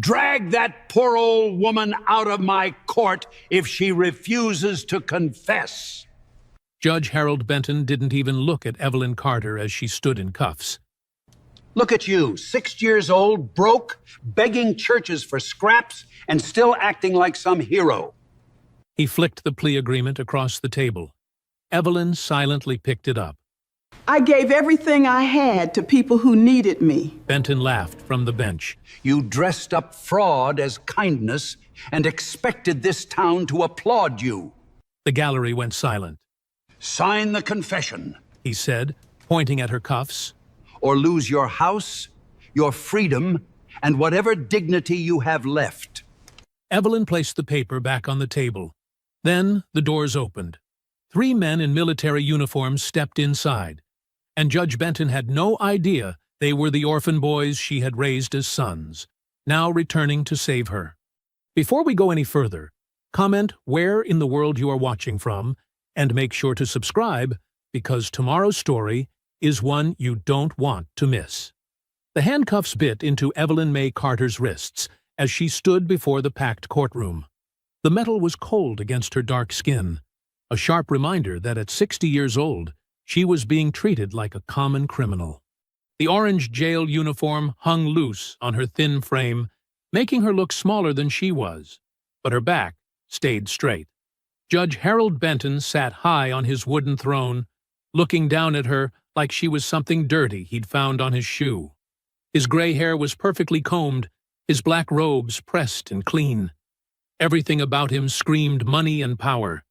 Drag that poor old woman out of my court if she refuses to confess. Judge Harold Benton didn't even look at Evelyn Carter as she stood in cuffs. Look at you, 6 years old, broke, begging churches for scraps, and still acting like some hero. He flicked the plea agreement across the table. Evelyn silently picked it up. I gave everything I had to people who needed me. Benton laughed from the bench. You dressed up fraud as kindness and expected this town to applaud you. The gallery went silent. Sign the confession, He said, pointing at her cuffs. or lose your house, your freedom, and whatever dignity you have left. Evelyn placed the paper back on the table. Then the doors opened. 3 men in military uniforms stepped inside, and Judge Benton had no idea they were the orphan boys she had raised as sons, now returning to save her. Before we go any further, comment where in the world you are watching from, and make sure to subscribe, because tomorrow's story is one you don't want to miss. The handcuffs bit into Evelyn May Carter's wrists as she stood before the packed courtroom. The metal was cold against her dark skin, a sharp reminder that at 60 years old, she was being treated like a common criminal. The orange jail uniform hung loose on her thin frame, making her look smaller than she was, but her back stayed straight. Judge Harold Benton sat high on his wooden throne, looking down at her like she was something dirty he'd found on his shoe. His gray hair was perfectly combed, his black robes pressed and clean. Everything about him screamed money and power.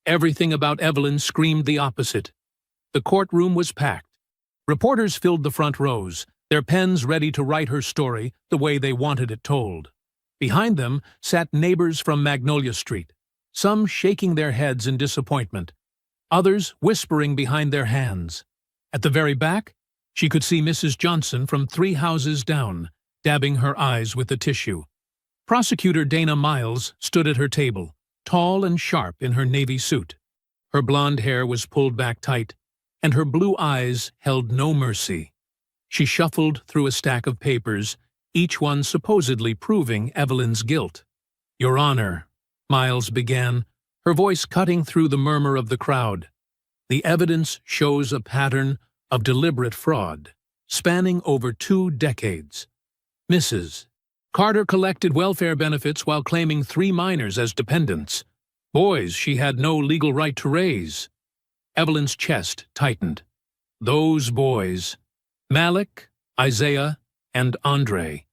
Everything about Evelyn screamed the opposite. The courtroom was packed. Reporters filled the front rows, their pens ready to write her story the way they wanted it told. Behind them sat neighbors from Magnolia Street, some shaking their heads in disappointment, others whispering behind their hands. At the very back, she could see Mrs. Johnson from 3 houses down, dabbing her eyes with a tissue. Prosecutor Dana Miles stood at her table, tall and sharp in her navy suit. Her blonde hair was pulled back tight, and her blue eyes held no mercy. She shuffled through a stack of papers, each one supposedly proving Evelyn's guilt. "Your Honor," Miles began, her voice cutting through the murmur of the crowd. "The evidence shows a pattern of deliberate fraud, spanning over 2 decades. Mrs. Carter collected welfare benefits while claiming 3 minors as dependents, boys she had no legal right to raise." Evelyn's chest tightened. Those boys, Malik, Isaiah, and Andre.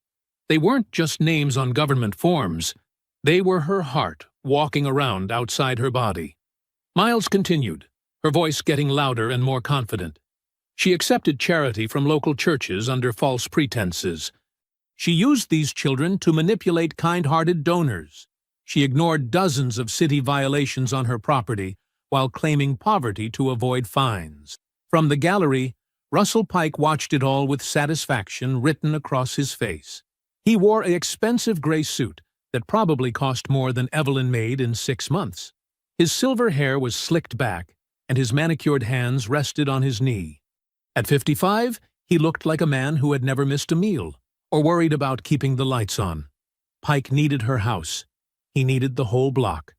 They weren't just names on government forms. They were her heart walking around outside her body. Miles continued, her voice getting louder and more confident. She accepted charity from local churches under false pretenses. She used these children to manipulate kind-hearted donors. She ignored dozens of city violations on her property while claiming poverty to avoid fines. From the gallery, Russell Pike watched it all with satisfaction written across his face. He wore an expensive gray suit that probably cost more than Evelyn made in 6 months. His silver hair was slicked back, and his manicured hands rested on his knee. At 55, he looked like a man who had never missed a meal or worried about keeping the lights on. Pike needed her house. He needed the whole block.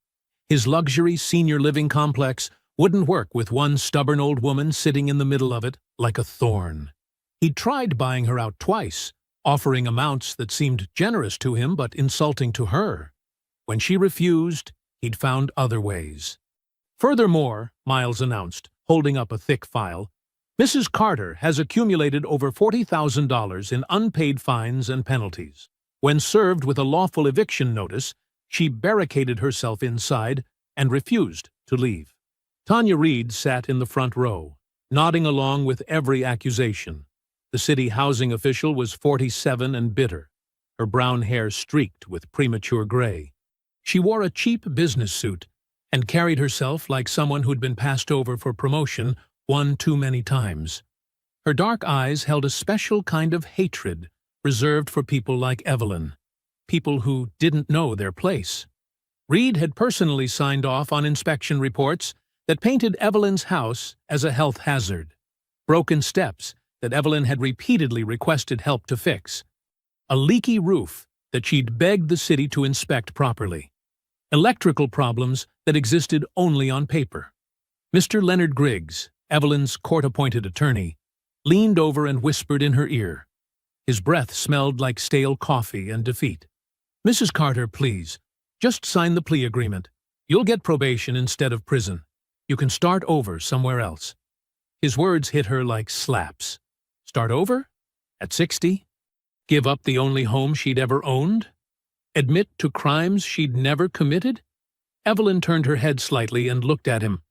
His luxury senior living complex wouldn't work with one stubborn old woman sitting in the middle of it like a thorn. He'd tried buying her out twice, offering amounts that seemed generous to him but insulting to her. When she refused, he'd found other ways. Furthermore, Miles announced, holding up a thick file, Mrs. Carter has accumulated over $40,000 in unpaid fines and penalties. When served with a lawful eviction notice, she barricaded herself inside and refused to leave. Tanya Reed sat in the front row, nodding along with every accusation. The city housing official was 47 and bitter, her brown hair streaked with premature gray. She wore a cheap business suit and carried herself like someone who'd been passed over for promotion one too many times. Her dark eyes held a special kind of hatred reserved for people like Evelyn, people who didn't know their place. Reed had personally signed off on inspection reports that painted Evelyn's house as a health hazard, broken steps that Evelyn had repeatedly requested help to fix, a leaky roof that she'd begged the city to inspect properly. Electrical problems that existed only on paper. Mr. Leonard Griggs, Evelyn's court-appointed attorney, leaned over and whispered in her ear. His breath smelled like stale coffee and defeat. "Mrs. Carter, please, just sign the plea agreement. You'll get probation instead of prison. You can start over somewhere else." His words hit her like slaps. Start over? At 60? Give up the only home she'd ever owned? Admit to crimes she'd never committed? Evelyn turned her head slightly and looked at him.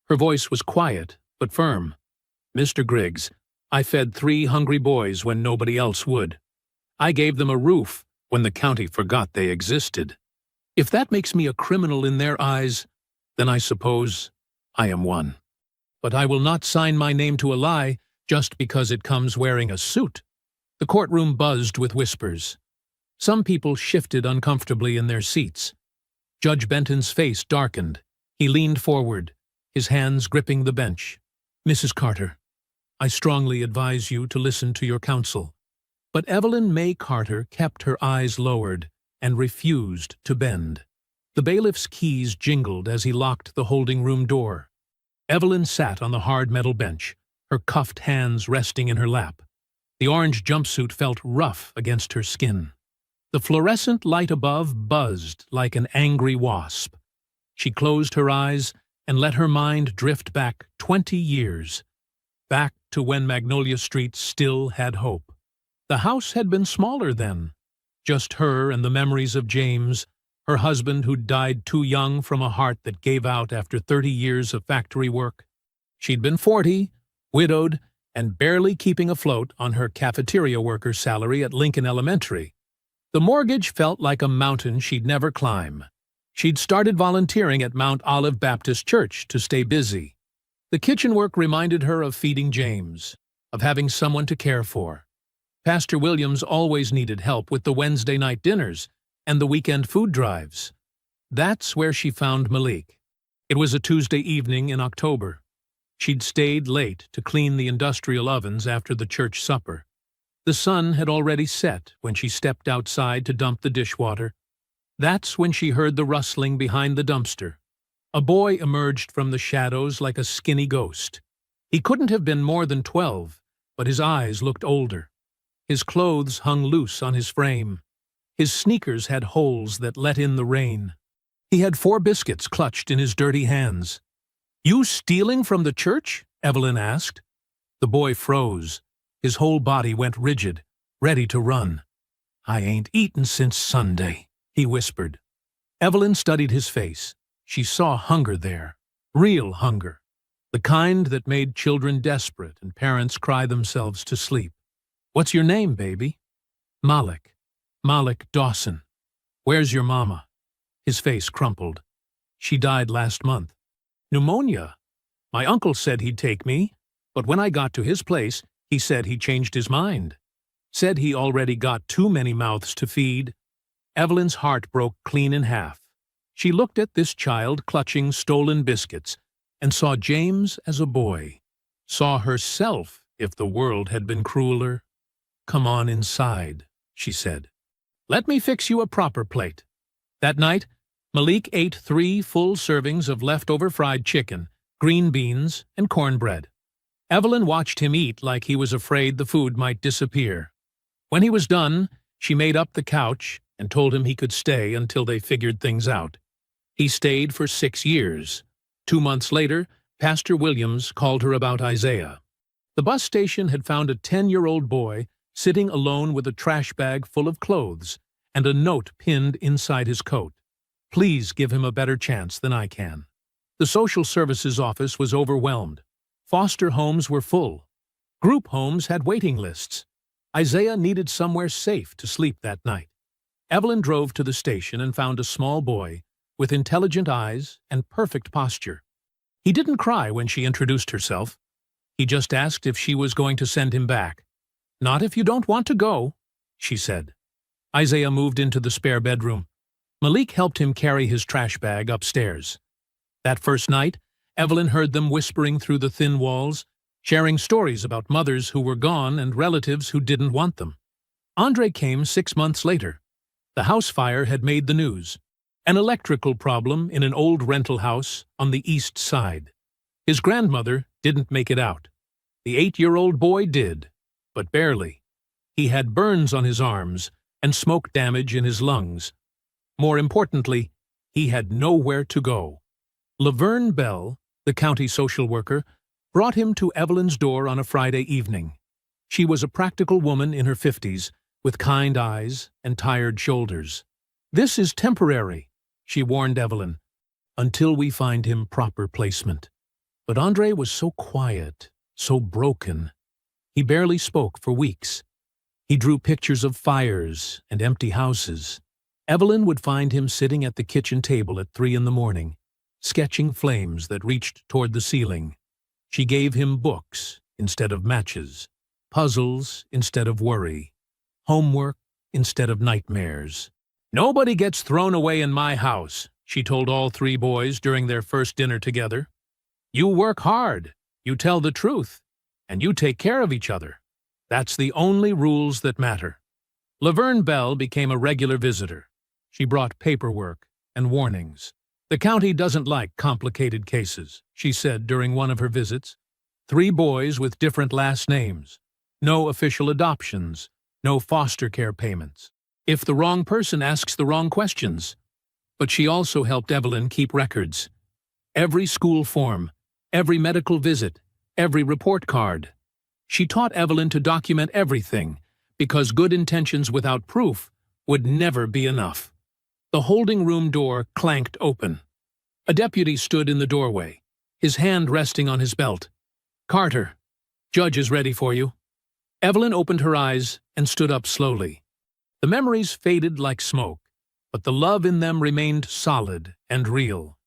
Her voice was quiet, but firm. "Mr. Griggs, I fed 3 hungry boys when nobody else would. I gave them a roof when the county forgot they existed. If that makes me a criminal in their eyes, then I suppose I am one. But I will not sign my name to a lie just because it comes wearing a suit." The courtroom buzzed with whispers. Some people shifted uncomfortably in their seats. Judge Benton's face darkened. He leaned forward, his hands gripping the bench. "Mrs. Carter, I strongly advise you to listen to your counsel." But Evelyn May Carter kept her eyes lowered and refused to bend. The bailiff's keys jingled as he locked the holding room door. Evelyn sat on the hard metal bench, her cuffed hands resting in her lap. The orange jumpsuit felt rough against her skin. The fluorescent light above buzzed like an angry wasp. She closed her eyes and let her mind drift back 20 years, back to when Magnolia Street still had hope. The house had been smaller then, just her and the memories of James, her husband who'd died too young from a heart that gave out after 30 years of factory work. She'd been 40, widowed, and barely keeping afloat on her cafeteria worker's salary at Lincoln Elementary. The mortgage felt like a mountain she'd never climb. She'd started volunteering at Mount Olive Baptist Church to stay busy. The kitchen work reminded her of feeding James, of having someone to care for. Pastor Williams always needed help with the Wednesday night dinners and the weekend food drives. That's where she found Malik. It was a Tuesday evening in October. She'd stayed late to clean the industrial ovens after the church supper. The sun had already set when she stepped outside to dump the dishwater. That's when she heard the rustling behind the dumpster. A boy emerged from the shadows like a skinny ghost. He couldn't have been more than 12, but his eyes looked older. His clothes hung loose on his frame. His sneakers had holes that let in the rain. He had 4 biscuits clutched in his dirty hands. "You stealing from the church?" Evelyn asked. The boy froze. His whole body went rigid, ready to run. "I ain't eaten since Sunday," he whispered. Evelyn studied his face. She saw hunger there, real hunger, the kind that made children desperate and parents cry themselves to sleep. "What's your name, baby?" "Malik. Malik Dawson." "Where's your mama?" His face crumpled. "She died last month." "Pneumonia. My uncle said he'd take me, but when I got to his place, he said he changed his mind. Said he already got too many mouths to feed." Evelyn's heart broke clean in half. She looked at this child clutching stolen biscuits and saw James as a boy, saw herself if the world had been crueler. "Come on inside," she said. "Let me fix you a proper plate." That night, Malik ate 3 full servings of leftover fried chicken, green beans, and cornbread. Evelyn watched him eat like he was afraid the food might disappear. When he was done, she made up the couch and told him he could stay until they figured things out. He stayed for 6 years. 2 months later, Pastor Williams called her about Isaiah. The bus station had found a 10-year-old boy sitting alone with a trash bag full of clothes and a note pinned inside his coat. "Please give him a better chance than I can." The social services office was overwhelmed. Foster homes were full. Group homes had waiting lists. Isaiah needed somewhere safe to sleep that night. Evelyn drove to the station and found a small boy with intelligent eyes and perfect posture. He didn't cry when she introduced herself. He just asked if she was going to send him back. "Not if you don't want to go," she said. Isaiah moved into the spare bedroom. Malik helped him carry his trash bag upstairs. That first night, Evelyn heard them whispering through the thin walls, sharing stories about mothers who were gone and relatives who didn't want them. Andre came 6 months later. The house fire had made the news. An electrical problem in an old rental house on the east side. His grandmother didn't make it out. The 8-year-old boy did, but barely. He had burns on his arms and smoke damage in his lungs. More importantly, he had nowhere to go. Laverne Bell, the county social worker, brought him to Evelyn's door on a Friday evening. She was a practical woman in her 50s, with kind eyes and tired shoulders. "This is temporary," she warned Evelyn, "until we find him proper placement." But Andre was so quiet, so broken. He barely spoke for weeks. He drew pictures of fires and empty houses. Evelyn would find him sitting at the kitchen table at 3 in the morning, sketching flames that reached toward the ceiling. She gave him books instead of matches, puzzles instead of worry, homework instead of nightmares. "Nobody gets thrown away in my house," she told all 3 boys during their first dinner together. "You work hard, you tell the truth, and you take care of each other. That's the only rules that matter." Laverne Bell became a regular visitor. She brought paperwork and warnings. "The county doesn't like complicated cases," she said during one of her visits. 3 boys with different last names. No official adoptions. No foster care payments. If the wrong person asks the wrong questions. But she also helped Evelyn keep records. Every school form, every medical visit, every report card. She taught Evelyn to document everything, because good intentions without proof would never be enough. The holding room door clanked open. A deputy stood in the doorway, his hand resting on his belt. "Carter, judge is ready for you." Evelyn opened her eyes and stood up slowly. The memories faded like smoke, but the love in them remained solid and real.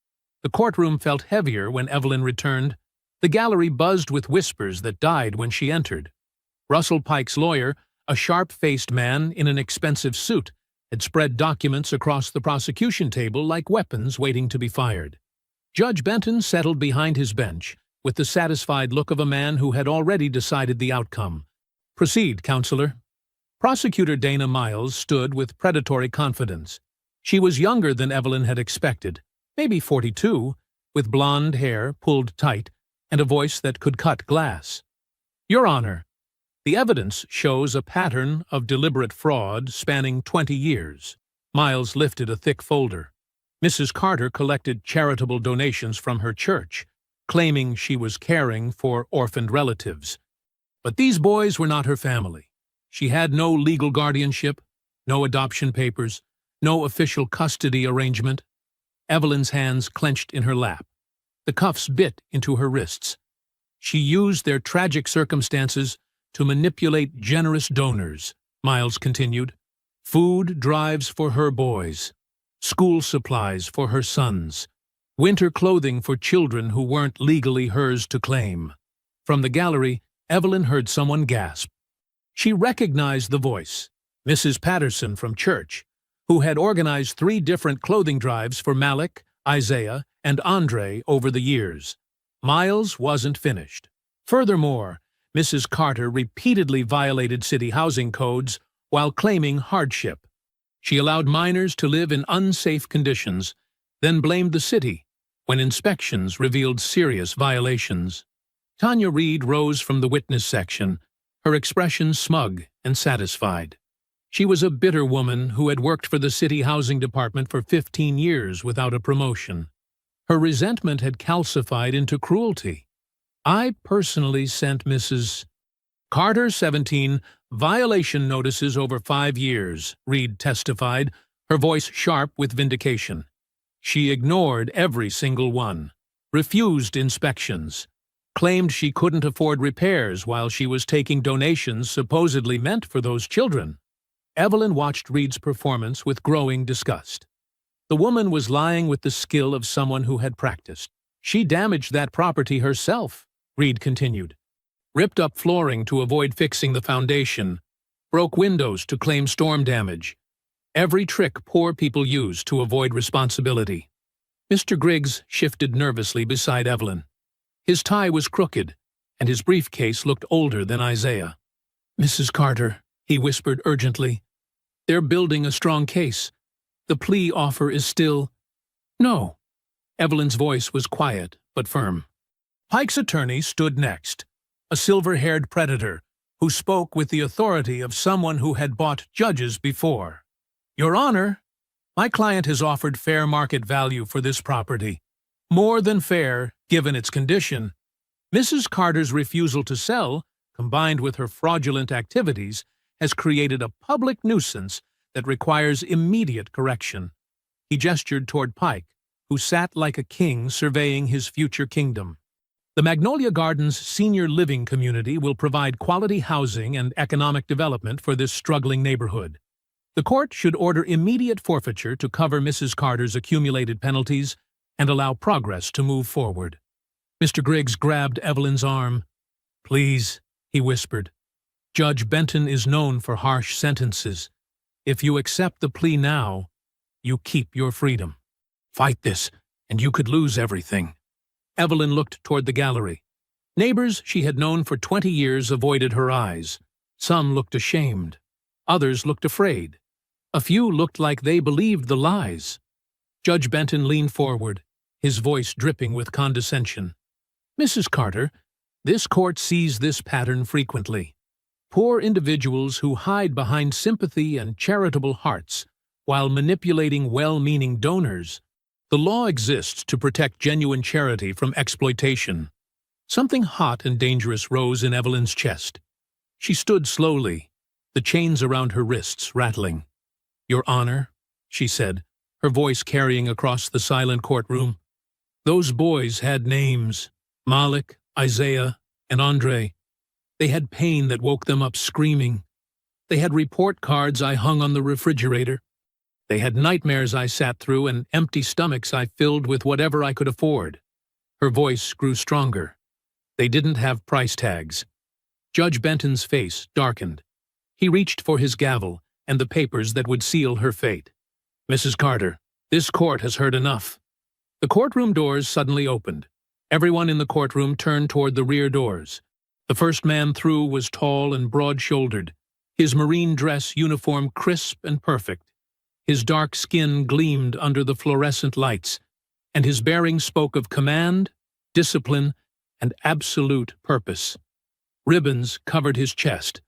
The courtroom felt heavier when Evelyn returned. The gallery buzzed with whispers that died when she entered. Russell Pike's lawyer, a sharp-faced man in an expensive suit, had spread documents across the prosecution table like weapons waiting to be fired. Judge Benton settled behind his bench with the satisfied look of a man who had already decided the outcome. "Proceed, counselor." Prosecutor Dana Miles stood with predatory confidence. She was younger than Evelyn had expected, maybe 42, with blonde hair pulled tight and a voice that could cut glass. "Your Honor, the evidence shows a pattern of deliberate fraud spanning 20 years. Miles lifted a thick folder. Mrs. Carter collected charitable donations from her church, claiming she was caring for orphaned relatives. But these boys were not her family. She had no legal guardianship, no adoption papers, no official custody arrangement. Evelyn's hands clenched in her lap. The cuffs bit into her wrists. She used their tragic circumstances to manipulate generous donors, Miles continued. Food drives for her boys, school supplies for her sons, winter clothing for children who weren't legally hers to claim. From the gallery, Evelyn heard someone gasp. She recognized the voice, Mrs. Patterson from church, who had organized 3 different clothing drives for Malik, Isaiah, and Andre over the years. Miles wasn't finished. Furthermore, Mrs. Carter repeatedly violated city housing codes while claiming hardship. She allowed minors to live in unsafe conditions, then blamed the city when inspections revealed serious violations. Tanya Reed rose from the witness section, her expression smug and satisfied. She was a bitter woman who had worked for the city housing department for 15 years without a promotion. Her resentment had calcified into cruelty. "I personally sent Mrs. Carter, 17, violation notices over 5 years, Reed testified, her voice sharp with vindication. She ignored every single one, refused inspections, claimed she couldn't afford repairs while she was taking donations supposedly meant for those children." Evelyn watched Reed's performance with growing disgust. The woman was lying with the skill of someone who had practiced. "She damaged that property herself," Reed continued. "Ripped up flooring to avoid fixing the foundation, broke windows to claim storm damage. Every trick poor people use to avoid responsibility." Mr. Griggs shifted nervously beside Evelyn. His tie was crooked, and his briefcase looked older than Isaiah. "Mrs. Carter," he whispered urgently, They're building a strong case. The plea offer is still— No. Evelyn's voice was quiet but firm. Pike's attorney stood next, a silver-haired predator who spoke with the authority of someone who had bought judges before. Your Honor, my client has offered fair market value for this property. More than fair, given its condition. Mrs. Carter's refusal to sell, combined with her fraudulent activities, has created a public nuisance that requires immediate correction. He gestured toward Pike, who sat like a king surveying his future kingdom. The Magnolia Gardens senior living community will provide quality housing and economic development for this struggling neighborhood. The court should order immediate forfeiture to cover Mrs. Carter's accumulated penalties and allow progress to move forward. Mr. Griggs grabbed Evelyn's arm. Please, he whispered. Judge Benton is known for harsh sentences. If you accept the plea now, you keep your freedom. Fight this, and you could lose everything. Evelyn looked toward the gallery. Neighbors she had known for 20 years avoided her eyes. Some looked ashamed. Others looked afraid. A few looked like they believed the lies. Judge Benton leaned forward, his voice dripping with condescension. Mrs. Carter, this court sees this pattern frequently. Poor individuals who hide behind sympathy and charitable hearts while manipulating well-meaning donors. The law exists to protect genuine charity from exploitation. Something hot and dangerous rose in Evelyn's chest. She stood slowly, the chains around her wrists rattling. Your Honor, she said, her voice carrying across the silent courtroom. Those boys had names, Malik, Isaiah, and Andre. They had pain that woke them up screaming. They had report cards I hung on the refrigerator. They had nightmares I sat through and empty stomachs I filled with whatever I could afford. Her voice grew stronger. They didn't have price tags. Judge Benton's face darkened. He reached for his gavel and the papers that would seal her fate. Mrs. Carter, this court has heard enough. The courtroom doors suddenly opened. Everyone in the courtroom turned toward the rear doors. The first man through was tall and broad-shouldered, his marine dress uniform crisp and perfect. His dark skin gleamed under the fluorescent lights, and his bearing spoke of command, discipline, and absolute purpose. Ribbons covered his chest.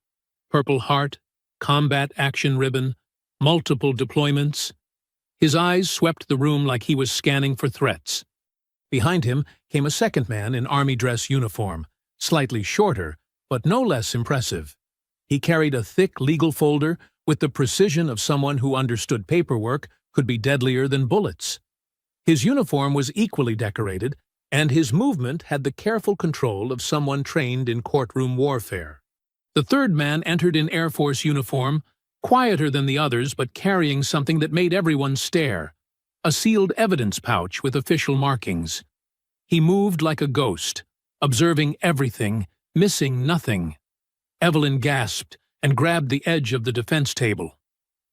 Purple Heart, Combat Action Ribbon, multiple deployments. His eyes swept the room like he was scanning for threats. Behind him came a second man in army dress uniform, slightly shorter, but no less impressive. He carried a thick legal folder with the precision of someone who understood paperwork could be deadlier than bullets. His uniform was equally decorated, and his movement had the careful control of someone trained in courtroom warfare. The third man entered in Air Force uniform, quieter than the others but carrying something that made everyone stare, a sealed evidence pouch with official markings. He moved like a ghost, observing everything, missing nothing. Evelyn gasped and grabbed the edge of the defense table.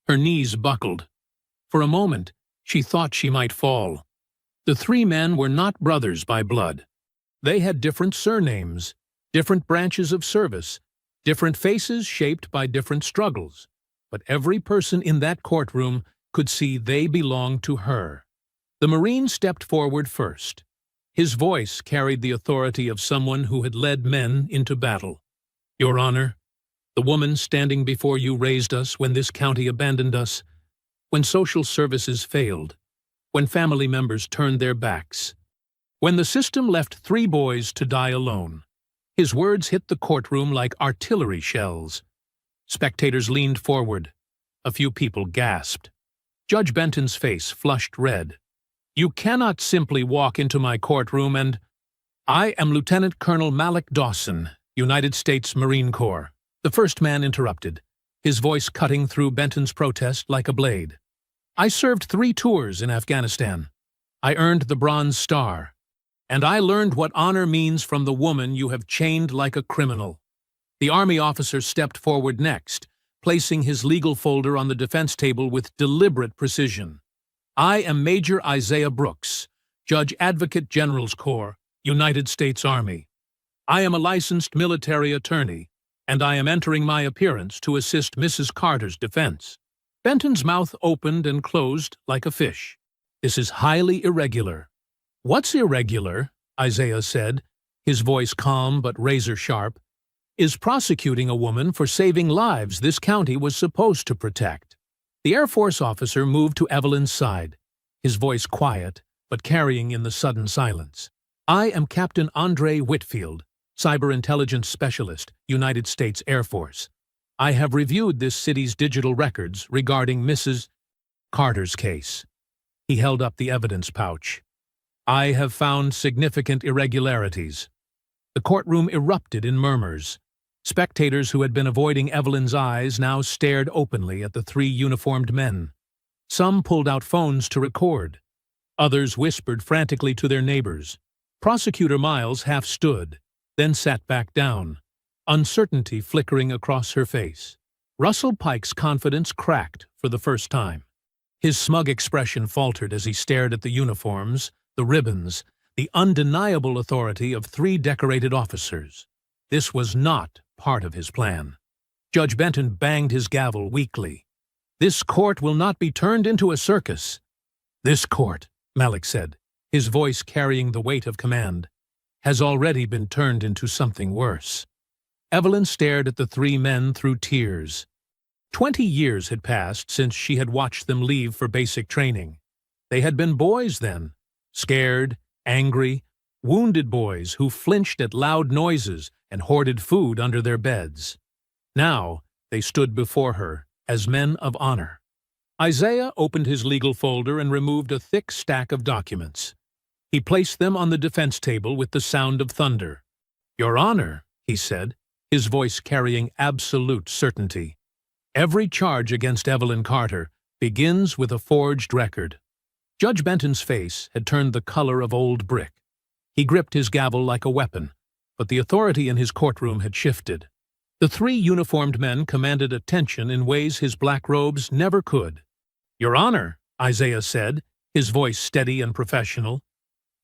Her knees buckled. For a moment, she thought she might fall. The three men were not brothers by blood. They had different surnames, different branches of service, different faces shaped by different struggles. But every person in that courtroom could see they belonged to her. The Marine stepped forward first. His voice carried the authority of someone who had led men into battle. Your Honor, the woman standing before you raised us when this county abandoned us, when social services failed, when family members turned their backs, when the system left 3 boys to die alone. His words hit the courtroom like artillery shells. Spectators leaned forward. A few people gasped. Judge Benton's face flushed red. You cannot simply walk into my courtroom and— I am Lieutenant Colonel Malik Dawson, United States Marine Corps. The first man interrupted, his voice cutting through Benton's protest like a blade. I served 3 tours in Afghanistan. I earned the Bronze Star. And I learned what honor means from the woman you have chained like a criminal. The Army officer stepped forward next, placing his legal folder on the defense table with deliberate precision. I am Major Isaiah Brooks, Judge Advocate General's Corps, United States Army. I am a licensed military attorney, and I am entering my appearance to assist Mrs. Carter's defense. Benton's mouth opened and closed like a fish. This is highly irregular. What's irregular, Isaiah said, his voice calm but razor-sharp, is prosecuting a woman for saving lives this county was supposed to protect. The Air Force officer moved to Evelyn's side, his voice quiet but carrying in the sudden silence. I am Captain Andre Whitfield, Cyber Intelligence Specialist, United States Air Force. I have reviewed this city's digital records regarding Mrs. Carter's case. He held up the evidence pouch. I have found significant irregularities. The courtroom erupted in murmurs. Spectators who had been avoiding Evelyn's eyes now stared openly at the three uniformed men. Some pulled out phones to record. Others whispered frantically to their neighbors. Prosecutor Miles half stood, then sat back down, uncertainty flickering across her face. Russell Pike's confidence cracked for the first time. His smug expression faltered as he stared at the uniforms, the ribbons, the undeniable authority of three decorated officers. This was not part of his plan. Judge Benton banged his gavel weakly. This court will not be turned into a circus. This court, Malik said, his voice carrying the weight of command, has already been turned into something worse. Evelyn stared at the three men through tears. 20 years had passed since she had watched them leave for basic training. They had been boys then, scared, angry, wounded boys who flinched at loud noises and hoarded food under their beds. Now they stood before her as men of honor. Isaiah opened his legal folder and removed a thick stack of documents. He placed them on the defense table with the sound of thunder. Your Honor, he said, his voice carrying absolute certainty. Every charge against Evelyn Carter begins with a forged record. Judge Benton's face had turned the color of old brick. He gripped his gavel like a weapon, but the authority in his courtroom had shifted. The three uniformed men commanded attention in ways his black robes never could. Your Honor, Isaiah said, his voice steady and professional,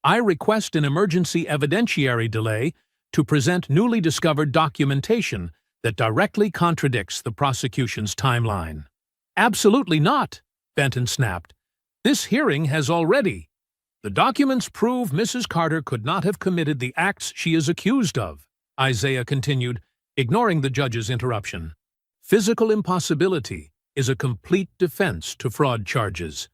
I request an emergency evidentiary delay to present newly discovered documentation that directly contradicts the prosecution's timeline. Absolutely not, Benton snapped. This hearing has already. The documents prove Mrs. Carter could not have committed the acts she is accused of, Isaiah continued, ignoring the judge's interruption. Physical impossibility is a complete defense to fraud charges.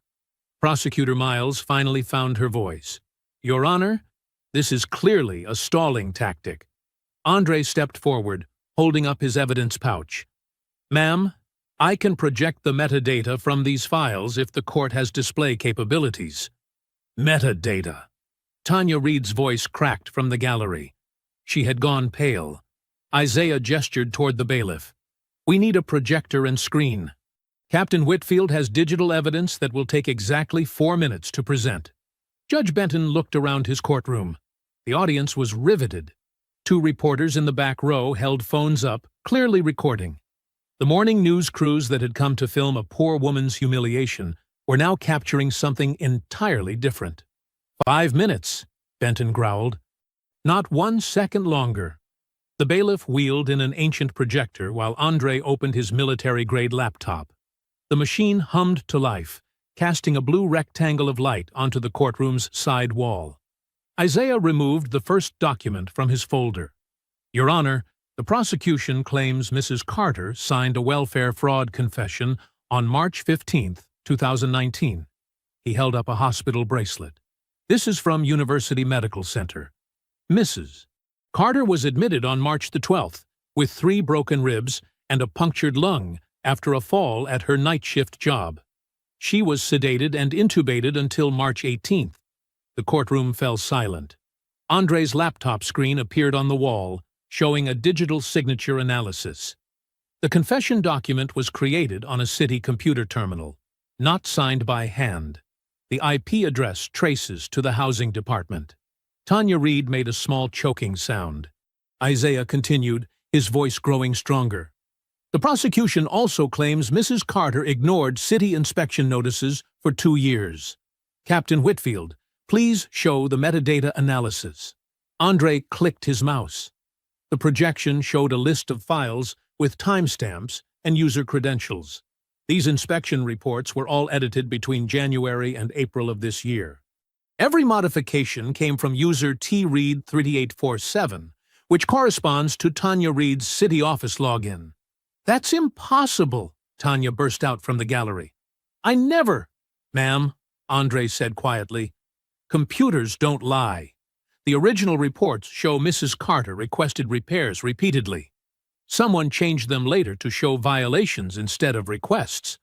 Prosecutor Miles finally found her voice. Your Honor, this is clearly a stalling tactic. Andre stepped forward, holding up his evidence pouch. Ma'am, I can project the metadata from these files if the court has display capabilities. Metadata. Tanya Reed's voice cracked from the gallery. She had gone pale. Isaiah gestured toward the bailiff. We need a projector and screen. Captain Whitfield has digital evidence that will take exactly 4 minutes to present. Judge Benton looked around his courtroom. The audience was riveted. 2 reporters in the back row held phones up, clearly recording. The morning news crews that had come to film a poor woman's humiliation were now capturing something entirely different. 5 minutes, Benton growled. Not 1 second longer. The bailiff wheeled in an ancient projector while Andre opened his military-grade laptop. The machine hummed to life, casting a blue rectangle of light onto the courtroom's side wall. Isaiah removed the first document from his folder. Your Honor, the prosecution claims Mrs. Carter signed a welfare fraud confession on March 15, 2019. He held up a hospital bracelet. This is from University Medical Center. Mrs. Carter was admitted on March the 12th with 3 broken ribs and a punctured lung after a fall at her night shift job. She was sedated and intubated until March 18th. The courtroom fell silent. Andre's laptop screen appeared on the wall, showing a digital signature analysis. The confession document was created on a city computer terminal, not signed by hand. The IP address traces to the housing department. Tanya Reed made a small choking sound. Isaiah continued, his voice growing stronger. The prosecution also claims Mrs. Carter ignored city inspection notices for 2 years. Captain Whitfield, please show the metadata analysis. Andre clicked his mouse. The projection showed a list of files with timestamps and user credentials. These inspection reports were all edited between January and April of this year. Every modification came from user TRead3847, which corresponds to Tanya Reed's city office login. "That's impossible," Tanya burst out from the gallery. "I never—" "Ma'am," Andre said quietly, "computers don't lie. The original reports show Mrs. Carter requested repairs repeatedly. Someone changed them later to show violations instead of requests."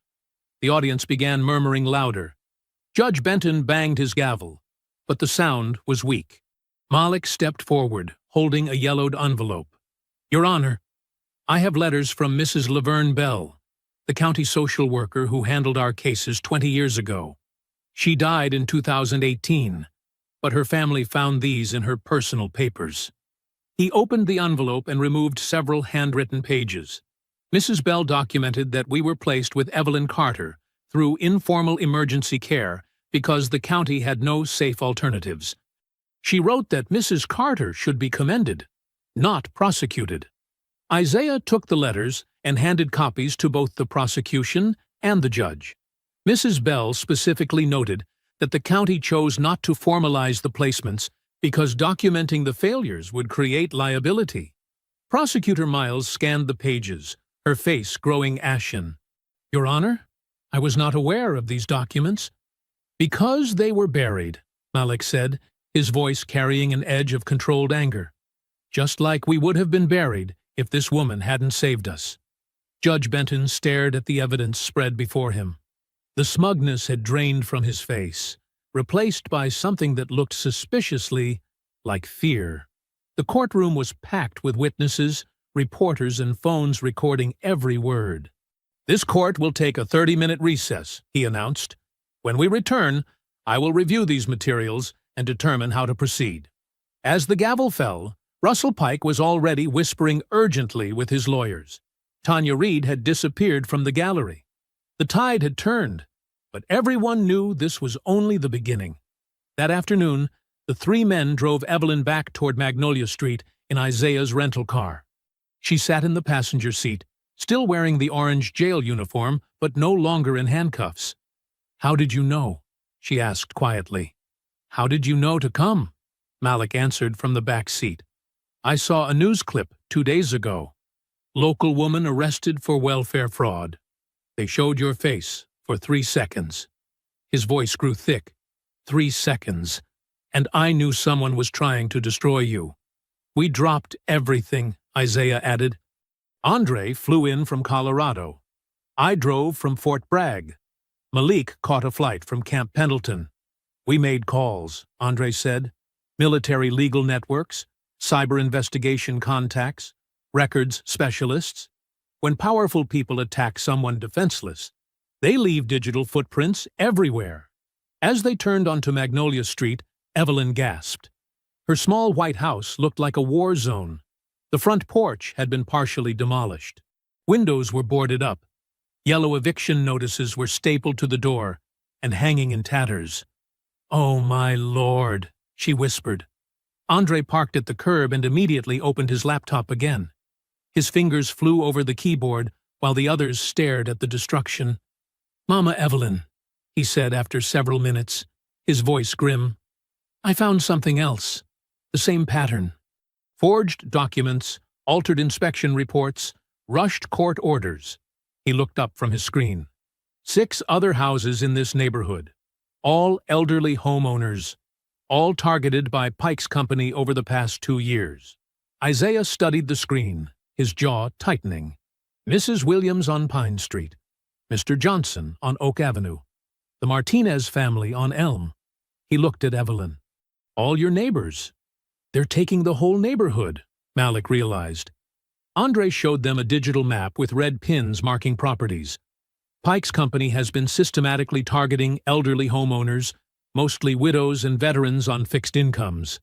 The audience began murmuring louder. Judge Benton banged his gavel, but the sound was weak. Malik stepped forward, holding a yellowed envelope. "Your Honor, I have letters from Mrs. Laverne Bell, the county social worker who handled our cases 20 years ago. She died in 2018, but her family found these in her personal papers." He opened the envelope and removed several handwritten pages. "Mrs. Bell documented that we were placed with Evelyn Carter through informal emergency care because the county had no safe alternatives. She wrote that Mrs. Carter should be commended, not prosecuted." Isaiah took the letters and handed copies to both the prosecution and the judge. Mrs. Bell specifically noted that the county chose not to formalize the placements because documenting the failures would create liability. Prosecutor Miles scanned the pages, her face growing ashen. "Your Honor, I was not aware of these documents." "Because they were buried," Malik said, his voice carrying an edge of controlled anger. "Just like we would have been buried if this woman hadn't saved us." Judge Benton stared at the evidence spread before him. The smugness had drained from his face, replaced by something that looked suspiciously like fear. The courtroom was packed with witnesses, reporters, and phones recording every word. "This court will take a 30-minute recess," he announced. "When we return, I will review these materials and determine how to proceed." As the gavel fell, Russell Pike was already whispering urgently with his lawyers. Tanya Reed had disappeared from the gallery. The tide had turned, but everyone knew this was only the beginning. That afternoon, the three men drove Evelyn back toward Magnolia Street in Isaiah's rental car. She sat in the passenger seat, still wearing the orange jail uniform, but no longer in handcuffs. "How did you know?" she asked quietly. "How did you know to come?" Malik answered from the back seat. "I saw a news clip 2 days ago. Local woman arrested for welfare fraud. They showed your face for 3 seconds." His voice grew thick. 3 seconds. "And I knew someone was trying to destroy you." "We dropped everything," Isaiah added. "Andre flew in from Colorado. I drove from Fort Bragg. Malik caught a flight from Camp Pendleton. We made calls," Andre said. "Military legal networks, cyber investigation contacts, records specialists. When powerful people attack someone defenseless, they leave digital footprints everywhere." As they turned onto Magnolia Street, Evelyn gasped. Her small white house looked like a war zone. The front porch had been partially demolished. Windows were boarded up. Yellow eviction notices were stapled to the door and hanging in tatters. "Oh, my Lord," she whispered. Andre parked at the curb and immediately opened his laptop again. His fingers flew over the keyboard while the others stared at the destruction. "Mama Evelyn," he said after several minutes, his voice grim. "I found something else. The same pattern. Forged documents, altered inspection reports, rushed court orders." He looked up from his screen. 6 other houses in this neighborhood. All elderly homeowners. All targeted by Pike's company over the past 2 years. Isaiah studied the screen, his jaw tightening. Mrs. Williams on Pine Street. Mr. Johnson on Oak Avenue. The Martinez family on Elm. He looked at Evelyn. "All your neighbors. They're taking the whole neighborhood," Malik realized. Andre showed them a digital map with red pins marking properties. Pike's company has been systematically targeting elderly homeowners, mostly widows and veterans on fixed incomes.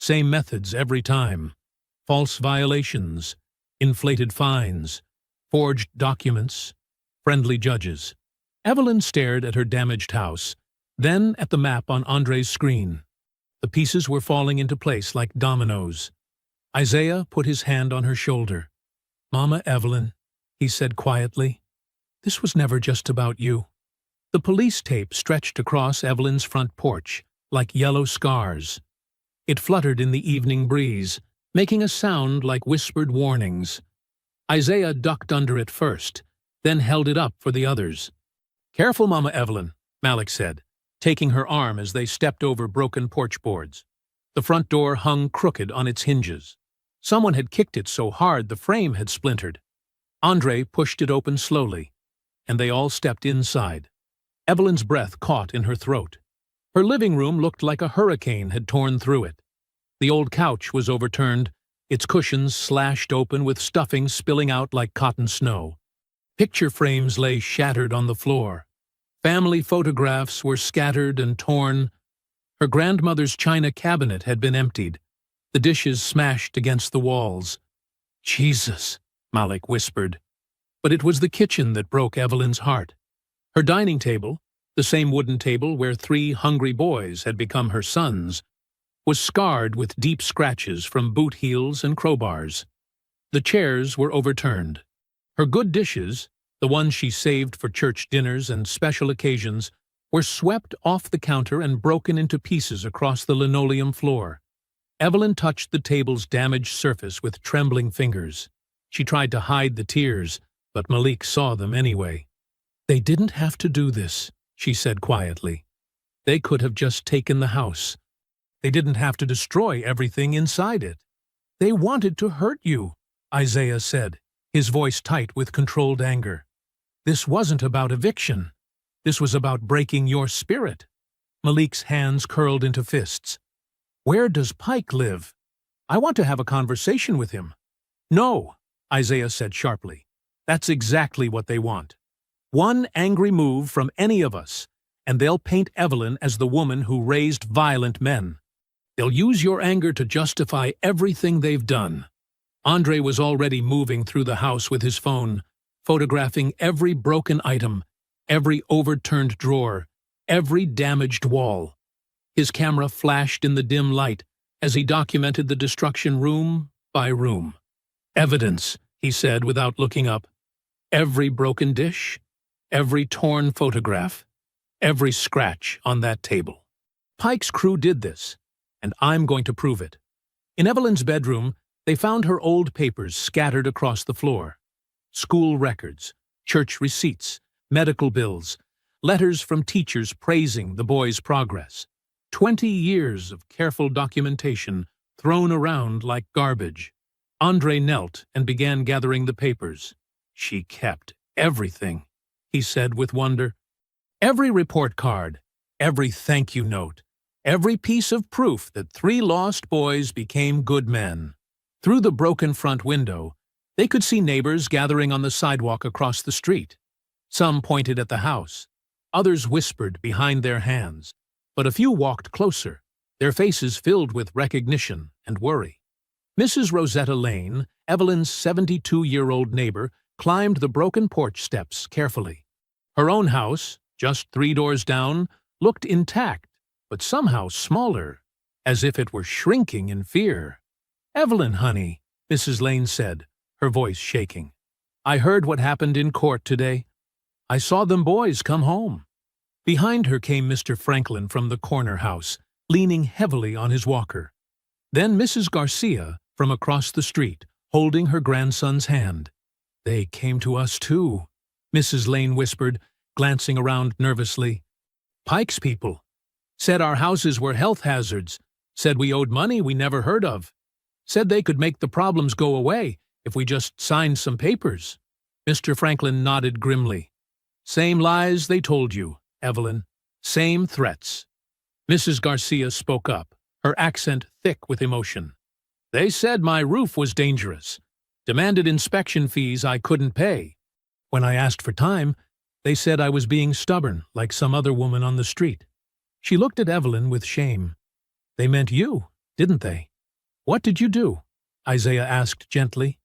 Same methods every time. False violations, inflated fines, forged documents, friendly judges. Evelyn stared at her damaged house, then at the map on Andre's screen. The pieces were falling into place like dominoes. Isaiah put his hand on her shoulder. "Mama Evelyn," he said quietly, This was never just about you. The police tape stretched across Evelyn's front porch, like yellow scars. It fluttered in the evening breeze, making a sound like whispered warnings. Isaiah ducked under it first, then held it up for the others. "Careful, Mama Evelyn," Malik said, taking her arm as they stepped over broken porch boards. The front door hung crooked on its hinges. Someone had kicked it so hard the frame had splintered. Andre pushed it open slowly, and they all stepped inside. Evelyn's breath caught in her throat. Her living room looked like a hurricane had torn through it. The old couch was overturned, its cushions slashed open with stuffing spilling out like cotton snow. Picture frames lay shattered on the floor. Family photographs were scattered and torn. Her grandmother's china cabinet had been emptied, the dishes smashed against the walls. "Jesus," Malik whispered. But it was the kitchen that broke Evelyn's heart. Her dining table, the same wooden table where 3 hungry boys had become her sons, was scarred with deep scratches from boot heels and crowbars. The chairs were overturned. Her good dishes, the ones she saved for church dinners and special occasions, were swept off the counter and broken into pieces across the linoleum floor. Evelyn touched the table's damaged surface with trembling fingers. She tried to hide the tears, but Malik saw them anyway. "They didn't have to do this," she said quietly. "They could have just taken the house. They didn't have to destroy everything inside it." "They wanted to hurt you," Isaiah said, his voice tight with controlled anger. "This wasn't about eviction. This was about breaking your spirit." Malik's hands curled into fists. "Where does Pike live? I want to have a conversation with him." "No," Isaiah said sharply. "That's exactly what they want. One angry move from any of us, and they'll paint Evelyn as the woman who raised violent men. They'll use your anger to justify everything they've done." Andre was already moving through the house with his phone, photographing every broken item, every overturned drawer, every damaged wall. His camera flashed in the dim light as he documented the destruction room by room. "Evidence," he said without looking up. "Every broken dish, every torn photograph, every scratch on that table. Pike's crew did this, and I'm going to prove it." In Evelyn's bedroom, they found her old papers scattered across the floor. School records, church receipts, medical bills, letters from teachers praising the boys' progress. 20 years of careful documentation thrown around like garbage. Andre knelt and began gathering the papers. "She kept everything," he said with wonder. "Every report card, every thank you note, every piece of proof that 3 lost boys became good men." Through the broken front window, they could see neighbors gathering on the sidewalk across the street. Some pointed at the house. Others whispered behind their hands. But a few walked closer, their faces filled with recognition and worry. Mrs. Rosetta Lane, Evelyn's 72-year-old neighbor, climbed the broken porch steps carefully. Her own house, just 3 doors down, looked intact, but somehow smaller, as if it were shrinking in fear. "Evelyn, honey," Mrs. Lane said, her voice shaking. "I heard what happened in court today. I saw them boys come home." Behind her came Mr. Franklin from the corner house, leaning heavily on his walker. Then Mrs. Garcia from across the street, holding her grandson's hand. "They came to us too," Mrs. Lane whispered, glancing around nervously. "Pike's people. Said our houses were health hazards. Said we owed money we never heard of. Said they could make the problems go away if we just signed some papers." Mr. Franklin nodded grimly. "Same lies they told you, Evelyn. Same threats." Mrs. Garcia spoke up, her accent thick with emotion. "They said my roof was dangerous. Demanded inspection fees I couldn't pay. When I asked for time, they said I was being stubborn, like some other woman on the street." She looked at Evelyn with shame. "They meant you, didn't they?" "What did you do?" Isaiah asked gently.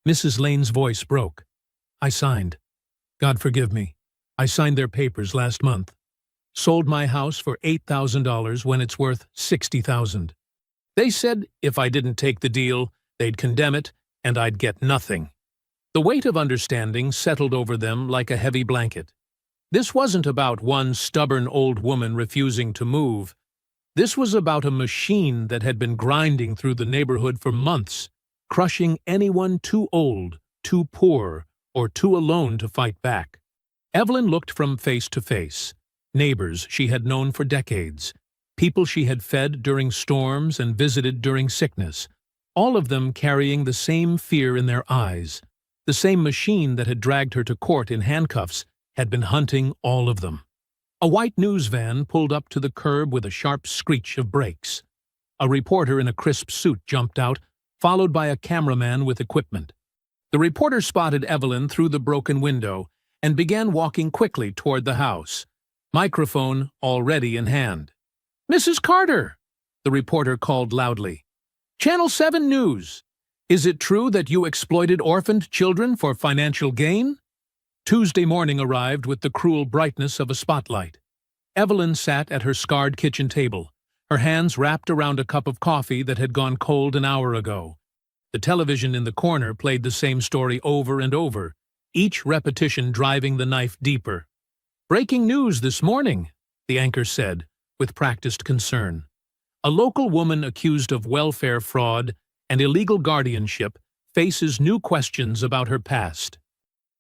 Mrs. Lane's voice broke. "I signed. God forgive me. I signed their papers last month. Sold my house for $8,000 when it's worth $60,000. They said if I didn't take the deal, they'd condemn it and I'd get nothing. The weight of understanding settled over them like a heavy blanket. This wasn't about one stubborn old woman refusing to move. This was about a machine that had been grinding through the neighborhood for months, crushing anyone too old, too poor, or too alone to fight back. Evelyn looked from face to face. Neighbors she had known for decades, people she had fed during storms and visited during sickness, all of them carrying the same fear in their eyes. The same machine that had dragged her to court in handcuffs had been hunting all of them. A white news van pulled up to the curb with a sharp screech of brakes. A reporter in a crisp suit jumped out, followed by a cameraman with equipment. The reporter spotted Evelyn through the broken window and began walking quickly toward the house, microphone already in hand. "Mrs. Carter," the reporter called loudly. "Channel 7 News. Is it true that you exploited orphaned children for financial gain?" Tuesday morning arrived with the cruel brightness of a spotlight. Evelyn sat at her scarred kitchen table, her hands wrapped around a cup of coffee that had gone cold an hour ago. The television in the corner played the same story over and over, each repetition driving the knife deeper. "Breaking news this morning," the anchor said, with practiced concern. "A local woman accused of welfare fraud and illegal guardianship faces new questions about her past.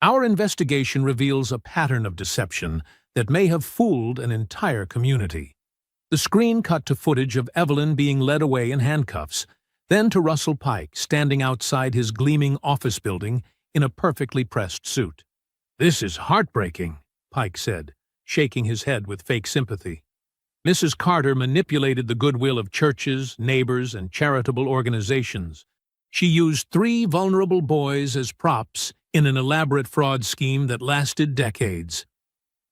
Our investigation reveals a pattern of deception that may have fooled an entire community." The screen cut to footage of Evelyn being led away in handcuffs, then to Russell Pike standing outside his gleaming office building in a perfectly pressed suit. "This is heartbreaking," Pike said, shaking his head with fake sympathy. Mrs. Carter manipulated the goodwill of churches, neighbors, and charitable organizations. She used 3 vulnerable boys as props in an elaborate fraud scheme that lasted decades.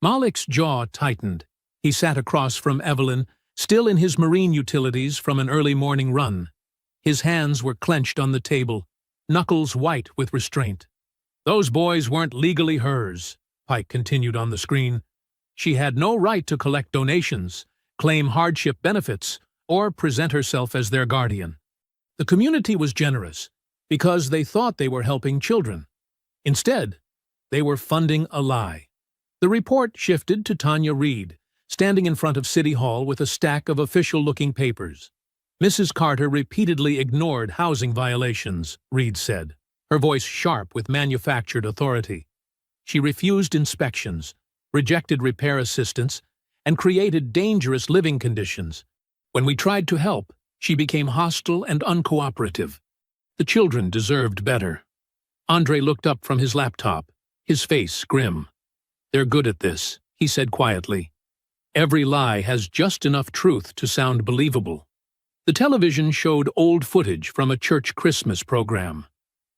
Malik's jaw tightened. He sat across from Evelyn, still in his marine utilities from an early morning run. His hands were clenched on the table, knuckles white with restraint. "Those boys weren't legally hers," Pike continued on the screen. "She had no right to collect donations, claim hardship benefits, or present herself as their guardian. The community was generous because they thought they were helping children. Instead, they were funding a lie." The report shifted to Tanya Reed, standing in front of City Hall with a stack of official-looking papers. "Mrs. Carter repeatedly ignored housing violations," Reed said, her voice sharp with manufactured authority. "She refused inspections, rejected repair assistance, and created dangerous living conditions. When we tried to help, she became hostile and uncooperative. The children deserved better." Andre looked up from his laptop, his face grim. "They're good at this," he said quietly. "Every lie has just enough truth to sound believable." The television showed old footage from a church Christmas program.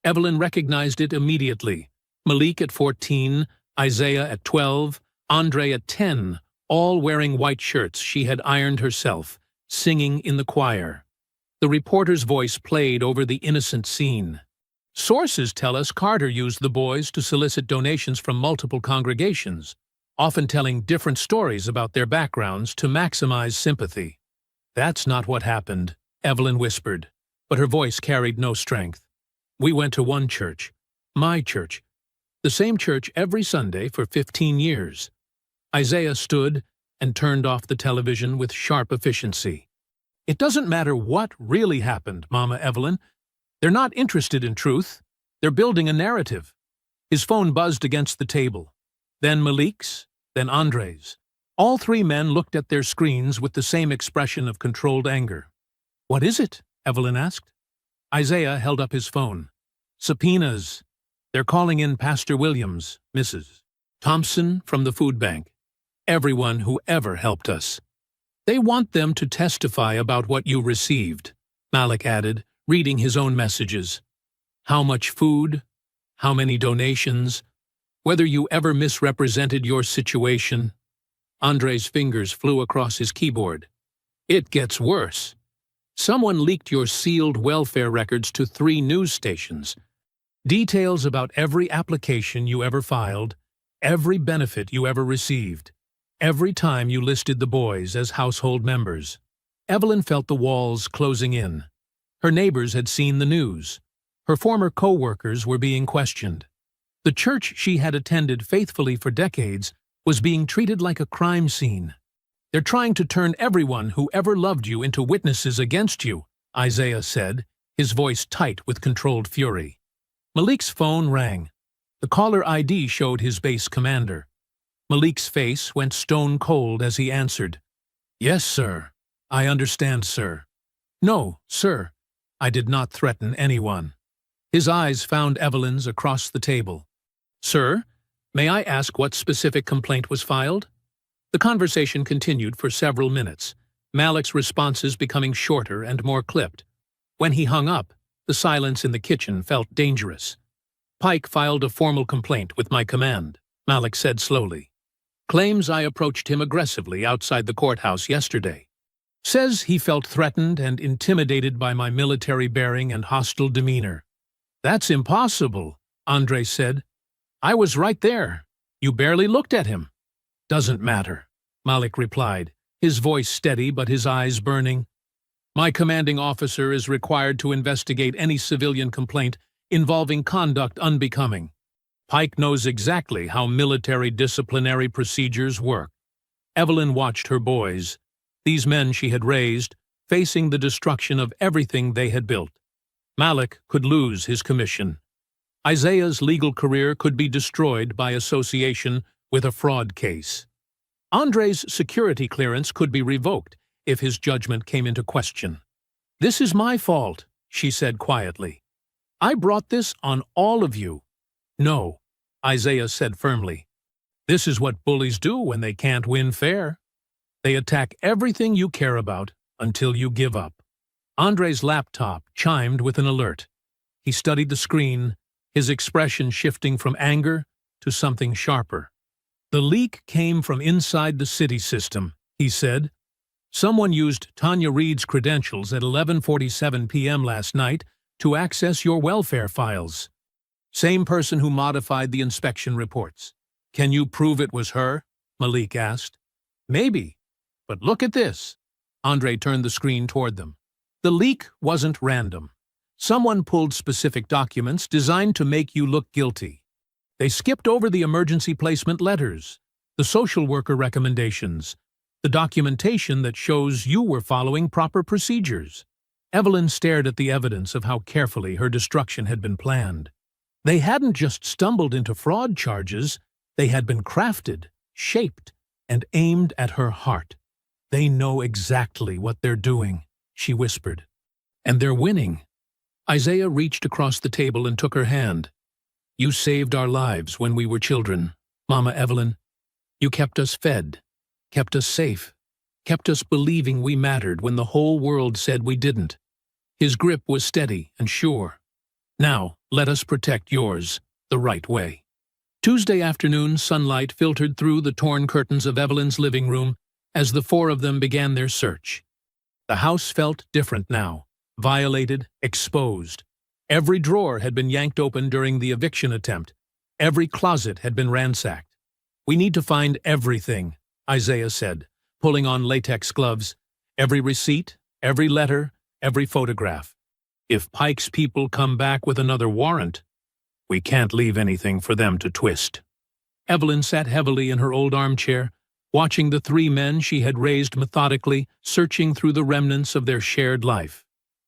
Evelyn recognized it immediately. Malik at 14, Isaiah at 12, Andre at 10, all wearing white shirts she had ironed herself, singing in the choir. The reporter's voice played over the innocent scene. "Sources tell us Carter used the boys to solicit donations from multiple congregations, often telling different stories about their backgrounds to maximize sympathy." "That's not what happened," Evelyn whispered, but her voice carried no strength. "We went to one church, my church, the same church every Sunday for 15 years. Isaiah stood and turned off the television with sharp efficiency. "It doesn't matter what really happened, Mama Evelyn. They're not interested in truth. They're building a narrative." His phone buzzed against the table. Then Malik's, then Andre's. All 3 men looked at their screens with the same expression of controlled anger. "What is it?" Evelyn asked. Isaiah held up his phone. "Subpoenas. They're calling in Pastor Williams, Mrs. Thompson from the food bank, everyone who ever helped us. They want them to testify about what you received," Malik added, reading his own messages. "How much food, how many donations, whether you ever misrepresented your situation." Andre's fingers flew across his keyboard. "It gets worse. Someone leaked your sealed welfare records to 3 news stations. Details about every application you ever filed, every benefit you ever received, every time you listed the boys as household members." Evelyn felt the walls closing in. Her neighbors had seen the news. Her former co-workers were being questioned. The church she had attended faithfully for decades was being treated like a crime scene. "They're trying to turn everyone who ever loved you into witnesses against you," Isaiah said, his voice tight with controlled fury. Malik's phone rang. The caller ID showed his base commander. Malik's face went stone cold as he answered. "Yes, sir. I understand, sir." "No, sir. I did not threaten anyone." His eyes found Evelyn's across the table. "Sir, may I ask what specific complaint was filed?" The conversation continued for several minutes, Malik's responses becoming shorter and more clipped. When he hung up, the silence in the kitchen felt dangerous. "Pike filed a formal complaint with my command," Malik said slowly. "Claims I approached him aggressively outside the courthouse yesterday. Says he felt threatened and intimidated by my military bearing and hostile demeanor." "That's impossible," Andre said. "I was right there. You barely looked at him." "Doesn't matter," Malik replied, his voice steady but his eyes burning. "My commanding officer is required to investigate any civilian complaint involving conduct unbecoming. Pike knows exactly how military disciplinary procedures work." Evelyn watched her boys, these men she had raised, facing the destruction of everything they had built. Malik could lose his commission. Isaiah's legal career could be destroyed by association with a fraud case. Andre's security clearance could be revoked if his judgment came into question. "This is my fault," she said quietly. "I brought this on all of you." "No," Isaiah said firmly. "This is what bullies do when they can't win fair. They attack everything you care about until you give up." Andre's laptop chimed with an alert. He studied the screen, his expression shifting from anger to something sharper. "The leak came from inside the city system," he said. "Someone used Tanya Reed's credentials at 11:47 p.m. last night to access your welfare files. Same person who modified the inspection reports. Can you prove it was her?" Malik asked. "Maybe. But look at this." Andre turned the screen toward them. The leak wasn't random. Someone pulled specific documents designed to make you look guilty. They skipped over the emergency placement letters, the social worker recommendations, the documentation that shows you were following proper procedures. Evelyn stared at the evidence of how carefully her destruction had been planned. They hadn't just stumbled into fraud charges, they had been crafted, shaped, and aimed at her heart. "They know exactly what they're doing," she whispered. "And they're winning." Isaiah reached across the table and took her hand. "You saved our lives when we were children, Mama Evelyn. You kept us fed, kept us safe, kept us believing we mattered when the whole world said we didn't." His grip was steady and sure. "Now, let us protect yours the right way." Tuesday afternoon sunlight filtered through the torn curtains of Evelyn's living room as the four of them began their search. The house felt different now, violated, exposed. Every drawer had been yanked open during the eviction attempt. Every closet had been ransacked. "We need to find everything," Isaiah said, pulling on latex gloves. "Every receipt, every letter, every photograph. If Pike's people come back with another warrant, we can't leave anything for them to twist." Evelyn sat heavily in her old armchair, watching the three men she had raised methodically, searching through the remnants of their shared life.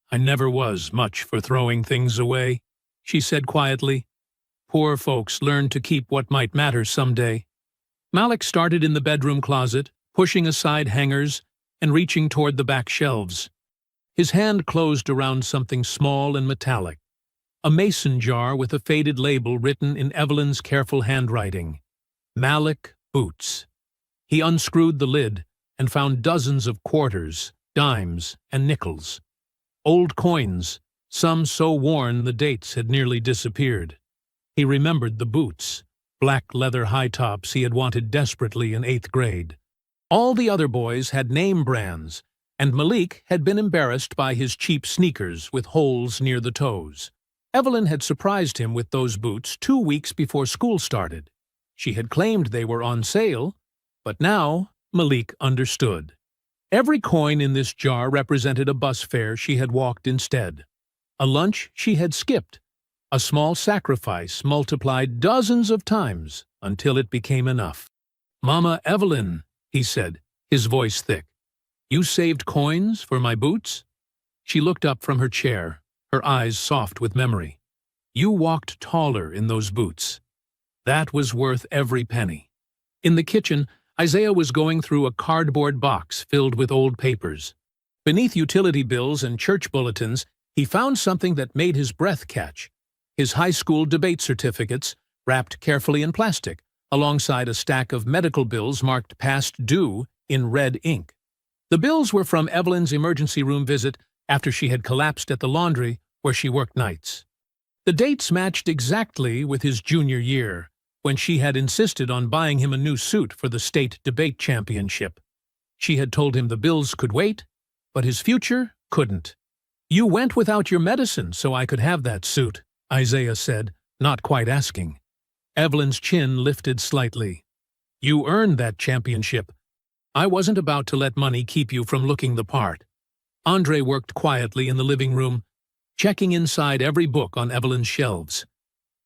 "I never was much for throwing things away," she said quietly. "Poor folks learn to keep what might matter someday." Malik started in the bedroom closet, pushing aside hangers and reaching toward the back shelves. His hand closed around something small and metallic, a mason jar with a faded label written in Evelyn's careful handwriting. "Malik Boots." He unscrewed the lid and found dozens of quarters, dimes, and nickels. Old coins, some so worn the dates had nearly disappeared. He remembered the boots, black leather high tops he had wanted desperately in 8th grade. All the other boys had name brands, and Malik had been embarrassed by his cheap sneakers with holes near the toes. Evelyn had surprised him with those boots 2 weeks before school started. She had claimed they were on sale, but now Malik understood. Every coin in this jar represented a bus fare she had walked instead, a lunch she had skipped, A small sacrifice multiplied dozens of times until it became enough. "Mama Evelyn," he said, his voice thick, "you saved coins for my boots?" She looked up from her chair, her eyes soft with memory. "You walked taller in those boots. That was worth every penny." In the kitchen, Isaiah was going through a cardboard box filled with old papers. Beneath utility bills and church bulletins, he found something that made his breath catch: his high school debate certificates, wrapped carefully in plastic, alongside a stack of medical bills marked past due in red ink. The bills were from Evelyn's emergency room visit after she had collapsed at the laundry where she worked nights. The dates matched exactly with his junior year, when she had insisted on buying him a new suit for the state debate championship. She had told him the bills could wait, but his future couldn't. "You went without your medicine so I could have that suit," Isaiah said, not quite asking. Evelyn's chin lifted slightly. "You earned that championship. I wasn't about to let money keep you from looking the part." Andre worked quietly in the living room, checking inside every book on Evelyn's shelves.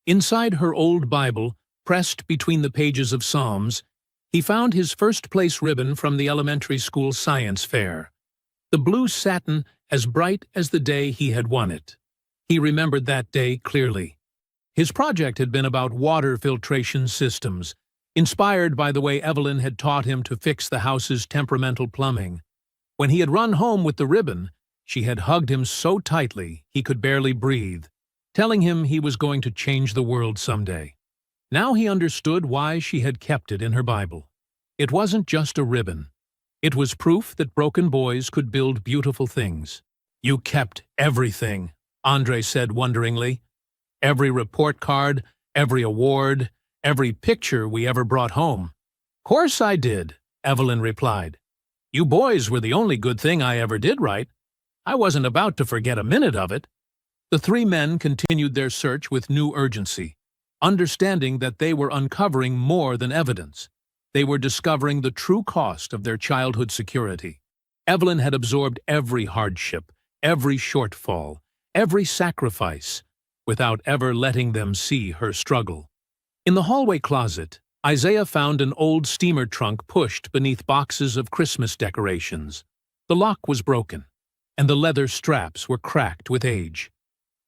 Inside her old Bible, pressed between the pages of Psalms, he found his first-place ribbon from the elementary school science fair. The blue satin as bright as the day he had won it. He remembered that day clearly. His project had been about water filtration systems, inspired by the way Evelyn had taught him to fix the house's temperamental plumbing. When he had run home with the ribbon, she had hugged him so tightly he could barely breathe, telling him he was going to change the world someday. Now he understood why she had kept it in her Bible. It wasn't just a ribbon. It was proof that broken boys could build beautiful things. "You kept everything," Andre said wonderingly. "Every report card, every award, every picture we ever brought home." "Course I did," Evelyn replied. "You boys were the only good thing I ever did right. I wasn't about to forget a minute of it." The three men continued their search with new urgency, understanding that they were uncovering more than evidence. They were discovering the true cost of their childhood security. Evelyn had absorbed every hardship, every shortfall, every sacrifice, without ever letting them see her struggle. In the hallway closet, Isaiah found an old steamer trunk pushed beneath boxes of Christmas decorations. The lock was broken, and the leather straps were cracked with age.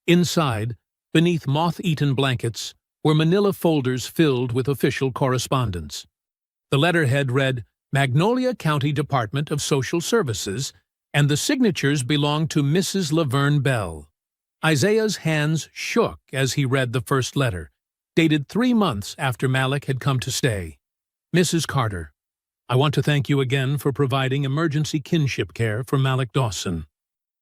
Inside, beneath moth-eaten blankets, were manila folders filled with official correspondence. The letterhead read, "Magnolia County Department of Social Services," and the signatures belonged to Mrs. Laverne Bell. Isaiah's hands shook as he read the first letter, dated 3 months after Malik had come to stay. "Mrs. Carter, I want to thank you again for providing emergency kinship care for Malik Dawson.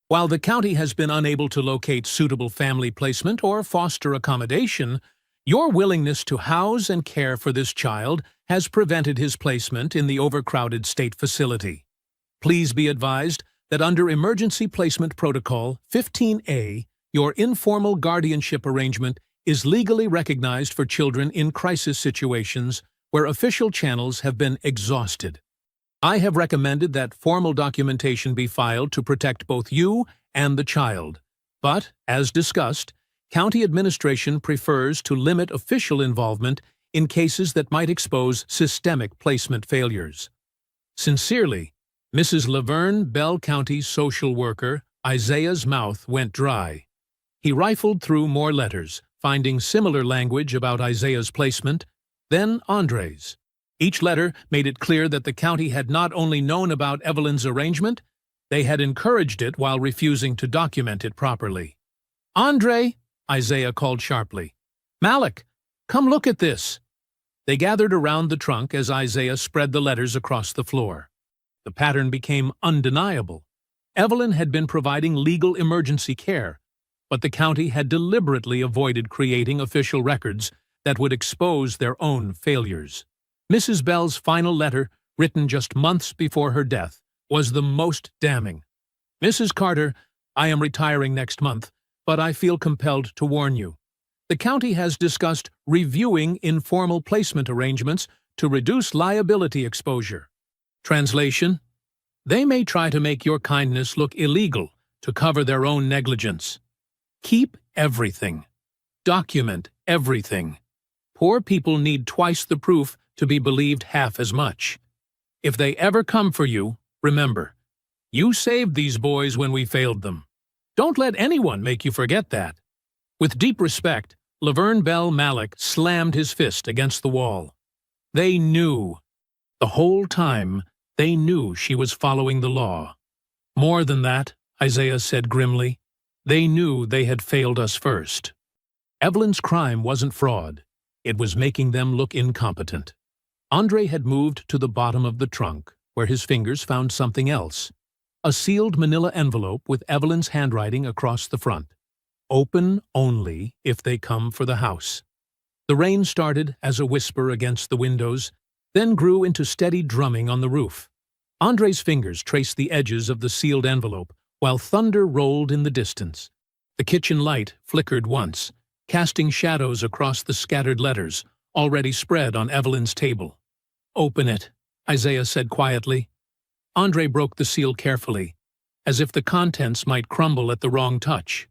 While the county has been unable to locate suitable family placement or foster accommodation, your willingness to house and care for this child has prevented his placement in the overcrowded state facility. Please be advised that under Emergency Placement Protocol 15A, your informal guardianship arrangement is legally recognized for children in crisis situations where official channels have been exhausted. I have recommended that formal documentation be filed to protect both you and the child, but, as discussed, county administration prefers to limit official involvement in cases that might expose systemic placement failures. Sincerely, Mrs. Laverne Bell County social worker. Isaiah's mouth went dry. He rifled through more letters, finding similar language about Isaiah's placement, then Andre's. Each letter made it clear that the county had not only known about Evelyn's arrangement, they had encouraged it while refusing to document it properly. "Andre!" Isaiah called sharply. "Malik, come look at this." They gathered around the trunk as Isaiah spread the letters across the floor. The pattern became undeniable. Evelyn had been providing legal emergency care, but the county had deliberately avoided creating official records that would expose their own failures. Mrs. Bell's final letter, written just months before her death, was the most damning. "Mrs. Carter, I am retiring next month, but I feel compelled to warn you. The county has discussed reviewing informal placement arrangements to reduce liability exposure." Translation: They may try to make your kindness look illegal to cover their own negligence. Keep everything. Document everything. Poor people need twice the proof to be believed half as much. If they ever come for you, remember, you saved these boys when we failed them. Don't let anyone make you forget that. With deep respect, Laverne Bell Malik slammed his fist against the wall. They knew. The whole time, they knew she was following the law. More than that, Isaiah said grimly, they knew they had failed us first. Evelyn's crime wasn't fraud. It was making them look incompetent. Andre had moved to the bottom of the trunk, where his fingers found something else. A sealed manila envelope with Evelyn's handwriting across the front. Open only if they come for the house. The rain started as a whisper against the windows, then grew into steady drumming on the roof. Andre's fingers traced the edges of the sealed envelope, while thunder rolled in the distance. The kitchen light flickered once, casting shadows across the scattered letters, already spread on Evelyn's table. Open it, Isaiah said quietly. Andre broke the seal carefully, as if the contents might crumble at the wrong touch.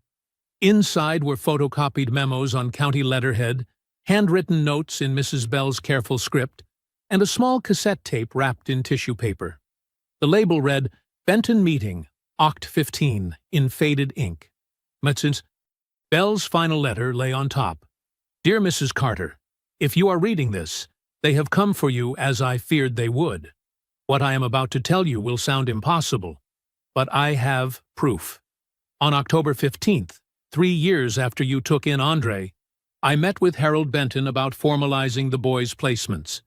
Inside were photocopied memos on county letterhead, handwritten notes in Mrs. Bell's careful script, and a small cassette tape wrapped in tissue paper. The label read, Benton Meeting, Oct. 15, in faded ink. Mrs. Bell's final letter lay on top. Dear Mrs. Carter, if you are reading this, they have come for you as I feared they would. What I am about to tell you will sound impossible, but I have proof. On October 15th, 3 years after you took in Andre, I met with Harold Benton about formalizing the boys' placements.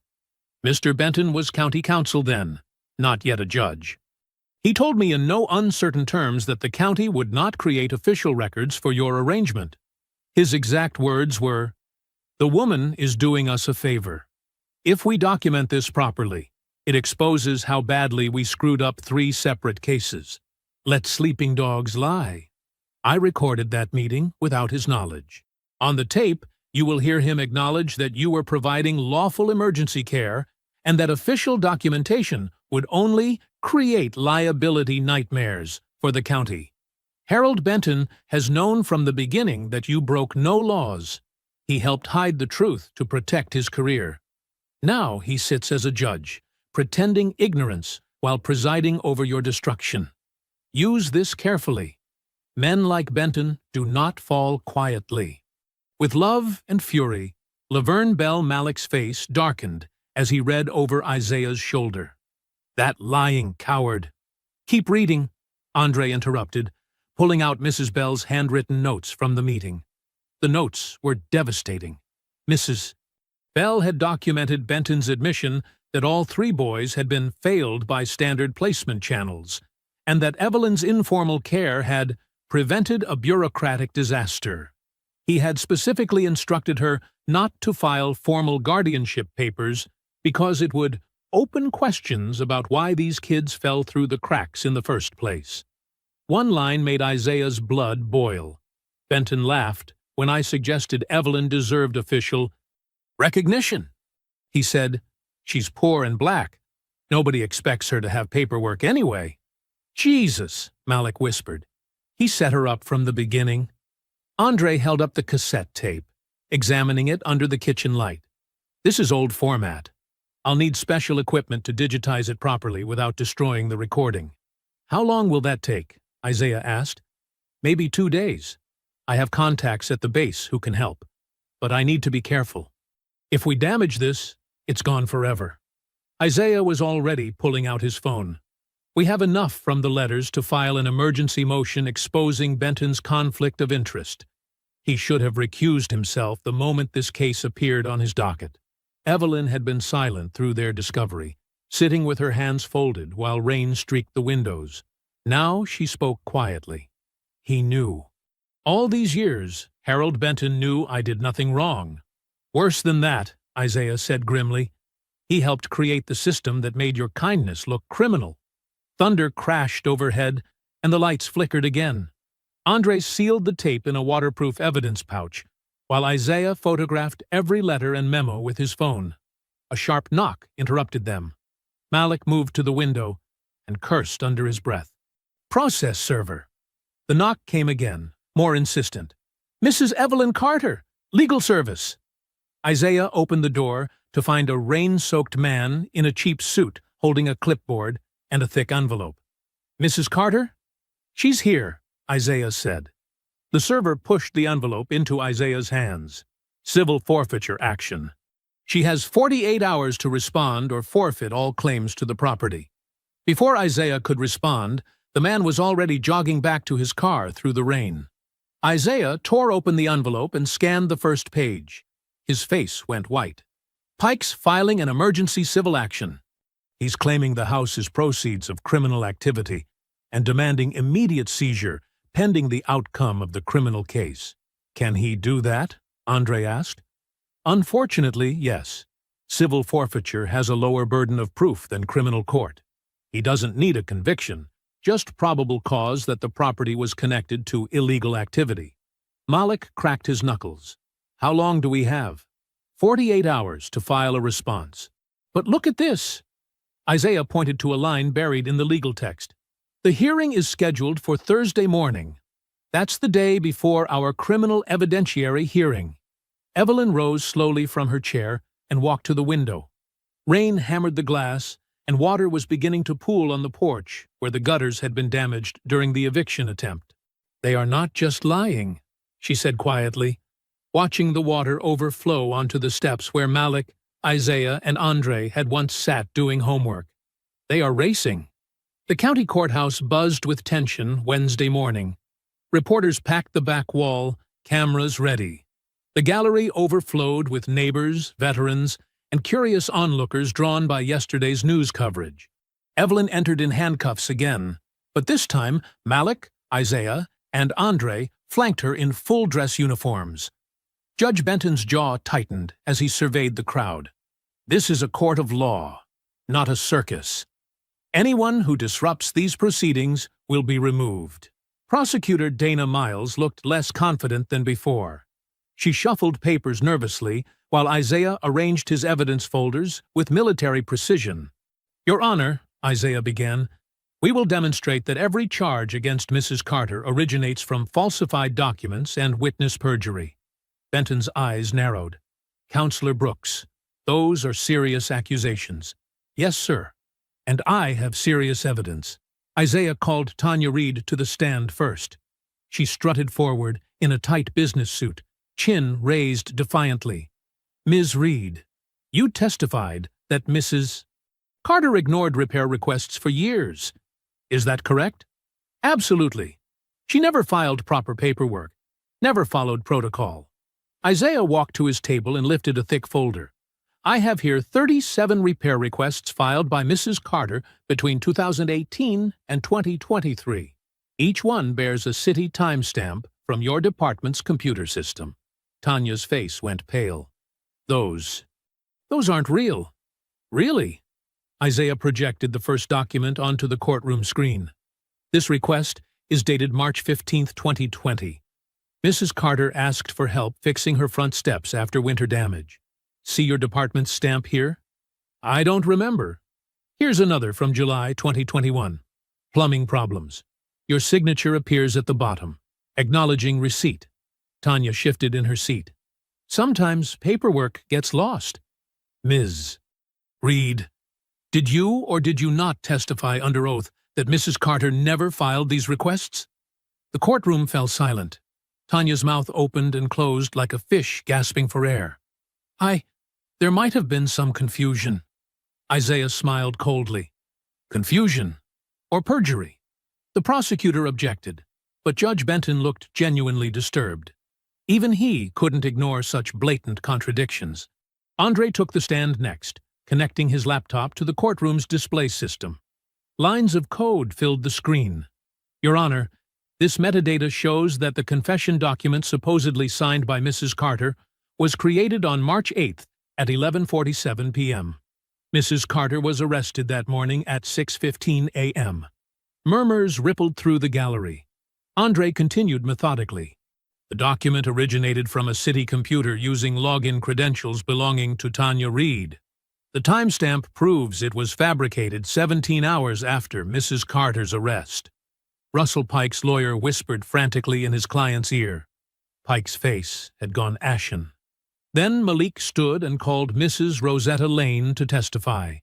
Mr. Benton was county council then, not yet a judge. He told me in no uncertain terms that the county would not create official records for your arrangement. His exact words were, "The woman is doing us a favor. If we document this properly, it exposes how badly we screwed up 3 separate cases. Let sleeping dogs lie." I recorded that meeting without his knowledge. On the tape, you will hear him acknowledge that you were providing lawful emergency care and that official documentation would only create liability nightmares for the county. Harold Benton has known from the beginning that you broke no laws. He helped hide the truth to protect his career. Now he sits as a judge, pretending ignorance while presiding over your destruction. Use this carefully. Men like Benton do not fall quietly. With love and fury, Laverne Bell Malik's face darkened as he read over Isaiah's shoulder. That lying coward. Keep reading, Andre interrupted, pulling out Mrs. Bell's handwritten notes from the meeting. The notes were devastating. Mrs. Bell had documented Benton's admission that all 3 boys had been failed by standard placement channels, and that Evelyn's informal care had prevented a bureaucratic disaster. He had specifically instructed her not to file formal guardianship papers because it would open questions about why these kids fell through the cracks in the first place. One line made Isaiah's blood boil. Benton laughed when I suggested Evelyn deserved official recognition. He said, "She's poor and black. Nobody expects her to have paperwork anyway." "Jesus," Malik whispered. He set her up from the beginning. Andre held up the cassette tape, examining it under the kitchen light. "This is old format. I'll need special equipment to digitize it properly without destroying the recording." "How long will that take?" Isaiah asked. "Maybe 2 days. I have contacts at the base who can help. But I need to be careful. If we damage this, it's gone forever." Isaiah was already pulling out his phone. "We have enough from the letters to file an emergency motion exposing Benton's conflict of interest. He should have recused himself the moment this case appeared on his docket." Evelyn had been silent through their discovery, sitting with her hands folded while rain streaked the windows. Now she spoke quietly. "He knew. All these years, Harold Benton knew I did nothing wrong. Worse than that," Isaiah said grimly. "He helped create the system that made your kindness look criminal." Thunder crashed overhead, and the lights flickered again. Andre sealed the tape in a waterproof evidence pouch, while Isaiah photographed every letter and memo with his phone. A sharp knock interrupted them. Malik moved to the window and cursed under his breath. "Process server." The knock came again, more insistent. "Mrs. Evelyn Carter, Legal service. Isaiah opened the door to find a rain-soaked man in a cheap suit holding a clipboard and a thick envelope. Mrs. Carter? She's here, Isaiah said. The server pushed the envelope into Isaiah's hands. Civil forfeiture action. She has 48 hours to respond or forfeit all claims to the property. Before Isaiah could respond, the man was already jogging back to his car through the rain. Isaiah tore open the envelope and scanned the first page. His face went white. Pike's filing an emergency civil action. He's claiming the house is proceeds of criminal activity and demanding immediate seizure pending the outcome of the criminal case. Can he do that? Andre asked. Unfortunately, yes. Civil forfeiture has a lower burden of proof than criminal court. He doesn't need a conviction, just probable cause that the property was connected to illegal activity. Malik cracked his knuckles. How long do we have? 48 hours to file a response. But look at this. Isaiah pointed to a line buried in the legal text. The hearing is scheduled for Thursday morning. That's the day before our criminal evidentiary hearing. Evelyn rose slowly from her chair and walked to the window. Rain hammered the glass, and water was beginning to pool on the porch where the gutters had been damaged during the eviction attempt. They are not just lying, she said quietly, watching the water overflow onto the steps where Malik, Isaiah, and Andre had once sat doing homework. They are racing. The county courthouse buzzed with tension Wednesday morning. Reporters packed the back wall, cameras ready. The gallery overflowed with neighbors, veterans, and curious onlookers drawn by yesterday's news coverage. Evelyn entered in handcuffs again, but this time Malik, Isaiah, and Andre flanked her in full-dress uniforms. Judge Benton's jaw tightened as he surveyed the crowd. This is a court of law, not a circus. Anyone who disrupts these proceedings will be removed. Prosecutor Dana Miles looked less confident than before. She shuffled papers nervously while Isaiah arranged his evidence folders with military precision. Your Honor, Isaiah began, we will demonstrate that every charge against Mrs. Carter originates from falsified documents and witness perjury. Benton's eyes narrowed. Counselor Brooks, those are serious accusations. Yes, sir. And I have serious evidence. Isaiah called Tanya Reed to the stand first. She strutted forward in a tight business suit, chin raised defiantly. Ms. Reed, you testified that Mrs. Carter ignored repair requests for years. Is that correct? Absolutely. She never filed proper paperwork, never followed protocol. Isaiah walked to his table and lifted a thick folder. I have here 37 repair requests filed by Mrs. Carter between 2018 and 2023. Each one bears a city timestamp from your department's computer system. Tanya's face went pale. Those aren't real. Really? Isaiah projected the first document onto the courtroom screen. This request is dated March 15, 2020. Mrs. Carter asked for help fixing her front steps after winter damage. See your department's stamp here? I don't remember. Here's another from July 2021. Plumbing problems. Your signature appears at the bottom, acknowledging receipt. Tanya shifted in her seat. Sometimes paperwork gets lost. Ms. Reed, did you or did you not testify under oath that Mrs. Carter never filed these requests? The courtroom fell silent. Tanya's mouth opened and closed like a fish gasping for air. There might have been some confusion. Isaiah smiled coldly. Confusion? Or perjury? The prosecutor objected, but Judge Benton looked genuinely disturbed. Even he couldn't ignore such blatant contradictions. Andre took the stand next, connecting his laptop to the courtroom's display system. Lines of code filled the screen. Your Honor, this metadata shows that the confession document supposedly signed by Mrs. Carter was created on March 8th at 11:47 p.m. Mrs. Carter was arrested that morning at 6:15 a.m. Murmurs rippled through the gallery. Andre continued methodically. The document originated from a city computer using login credentials belonging to Tanya Reed. The timestamp proves it was fabricated 17 hours after Mrs. Carter's arrest. Russell Pike's lawyer whispered frantically in his client's ear. Pike's face had gone ashen. Then Malik stood and called Mrs. Rosetta Lane to testify.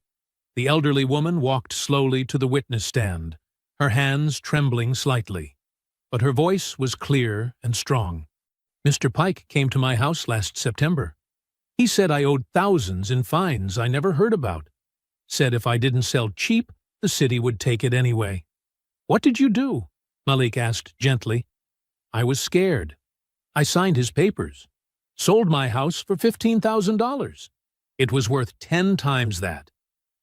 The elderly woman walked slowly to the witness stand, her hands trembling slightly. But her voice was clear and strong. "Mr. Pike came to my house last September. He said I owed thousands in fines I never heard about. Said if I didn't sell cheap, the city would take it anyway." "What did you do?" Malik asked gently. "I was scared. I signed his papers. Sold my house for $15,000. It was worth 10 times that.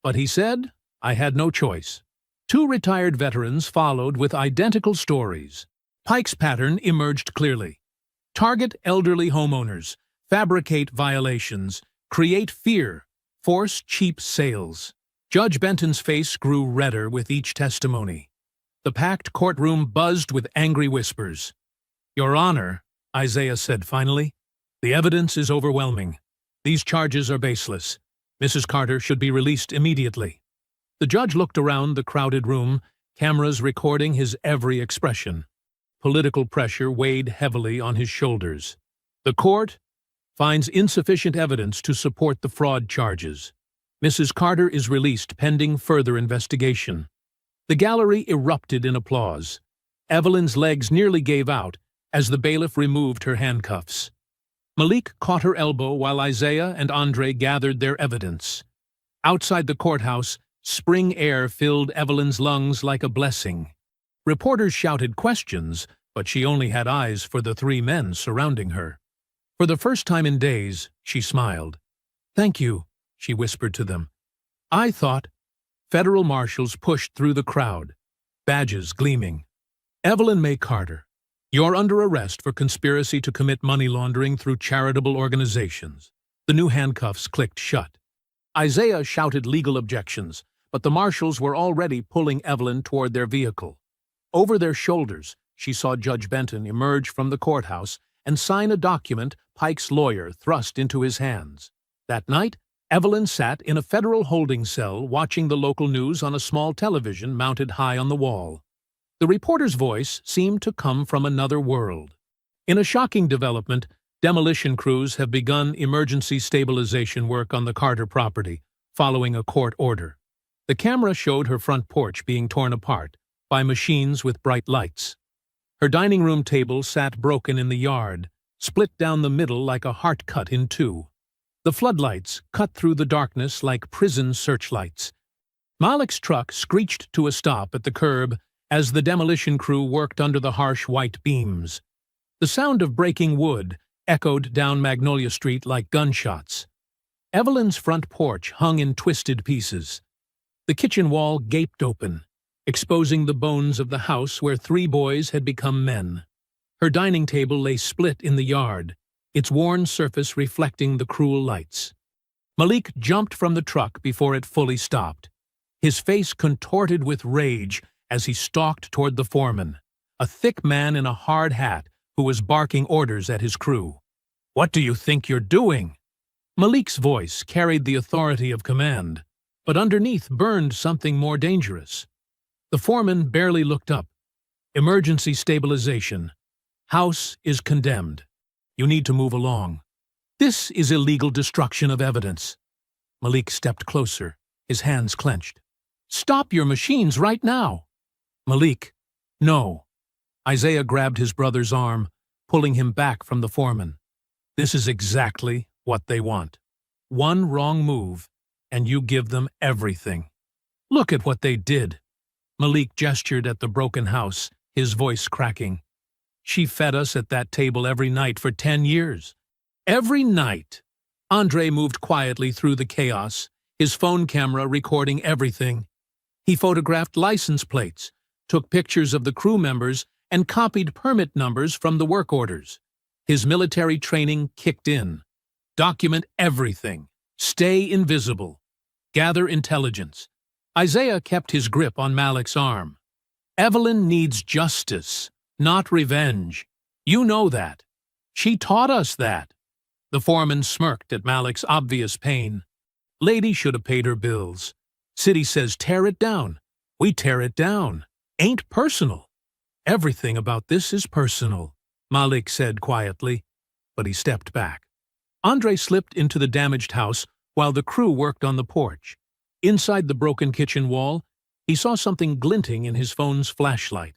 But he said I had no choice." 2 retired veterans followed with identical stories. Pike's pattern emerged clearly. Target elderly homeowners, fabricate violations, create fear, force cheap sales. Judge Benton's face grew redder with each testimony. The packed courtroom buzzed with angry whispers. "Your Honor," Isaiah said finally, "the evidence is overwhelming. These charges are baseless. Mrs. Carter should be released immediately." The judge looked around the crowded room, cameras recording his every expression. Political pressure weighed heavily on his shoulders. The court finds insufficient evidence to support the fraud charges. Mrs. Carter is released pending further investigation. The gallery erupted in applause. Evelyn's legs nearly gave out as the bailiff removed her handcuffs. Malik caught her elbow while Isaiah and Andre gathered their evidence. Outside the courthouse, spring air filled Evelyn's lungs like a blessing. Reporters shouted questions, but she only had eyes for the 3 men surrounding her. For the first time in days, she smiled. "Thank you," she whispered to them. "I thought—" Federal marshals pushed through the crowd, badges gleaming. "Evelyn May Carter, you're under arrest for conspiracy to commit money laundering through charitable organizations." The new handcuffs clicked shut. Isaiah shouted legal objections, but the marshals were already pulling Evelyn toward their vehicle. Over their shoulders, she saw Judge Benton emerge from the courthouse and sign a document Pike's lawyer thrust into his hands. That night, Evelyn sat in a federal holding cell watching the local news on a small television mounted high on the wall. The reporter's voice seemed to come from another world. In a shocking development, demolition crews have begun emergency stabilization work on the Carter property, following a court order. The camera showed her front porch being torn apart by machines with bright lights. Her dining room table sat broken in the yard, split down the middle like a heart cut in 2. The floodlights cut through the darkness like prison searchlights. Malik's truck screeched to a stop at the curb as the demolition crew worked under the harsh white beams. The sound of breaking wood echoed down Magnolia Street like gunshots. Evelyn's front porch hung in twisted pieces. The kitchen wall gaped open, exposing the bones of the house where 3 boys had become men. Her dining table lay split in the yard, its worn surface reflecting the cruel lights. Malik jumped from the truck before it fully stopped. His face contorted with rage as he stalked toward the foreman, a thick man in a hard hat who was barking orders at his crew. "What do you think you're doing?" Malik's voice carried the authority of command, but underneath burned something more dangerous. The foreman barely looked up. "Emergency stabilization. House is condemned. You need to move along. This is illegal destruction of evidence." Malik stepped closer, his hands clenched. "Stop your machines right now." "Malik, no." Isaiah grabbed his brother's arm, pulling him back from the foreman. "This is exactly what they want. One wrong move, and you give them everything. Look at what they did." Malik gestured at the broken house, his voice cracking. "She fed us at that table every night for 10 years. Every night." Andre moved quietly through the chaos, his phone camera recording everything. He photographed license plates, took pictures of the crew members, and copied permit numbers from the work orders. His military training kicked in. Document everything. Stay invisible. Gather intelligence. Isaiah kept his grip on Malik's arm. "Evelyn needs justice, not revenge. You know that. She taught us that." The foreman smirked at Malik's obvious pain. "Lady should have paid her bills. City says tear it down. We tear it down. Ain't personal. Everything about this is personal." Malik said quietly, but he stepped back. Andre slipped into the damaged house while the crew worked on the porch. Inside the broken kitchen wall, he saw something glinting in his phone's flashlight.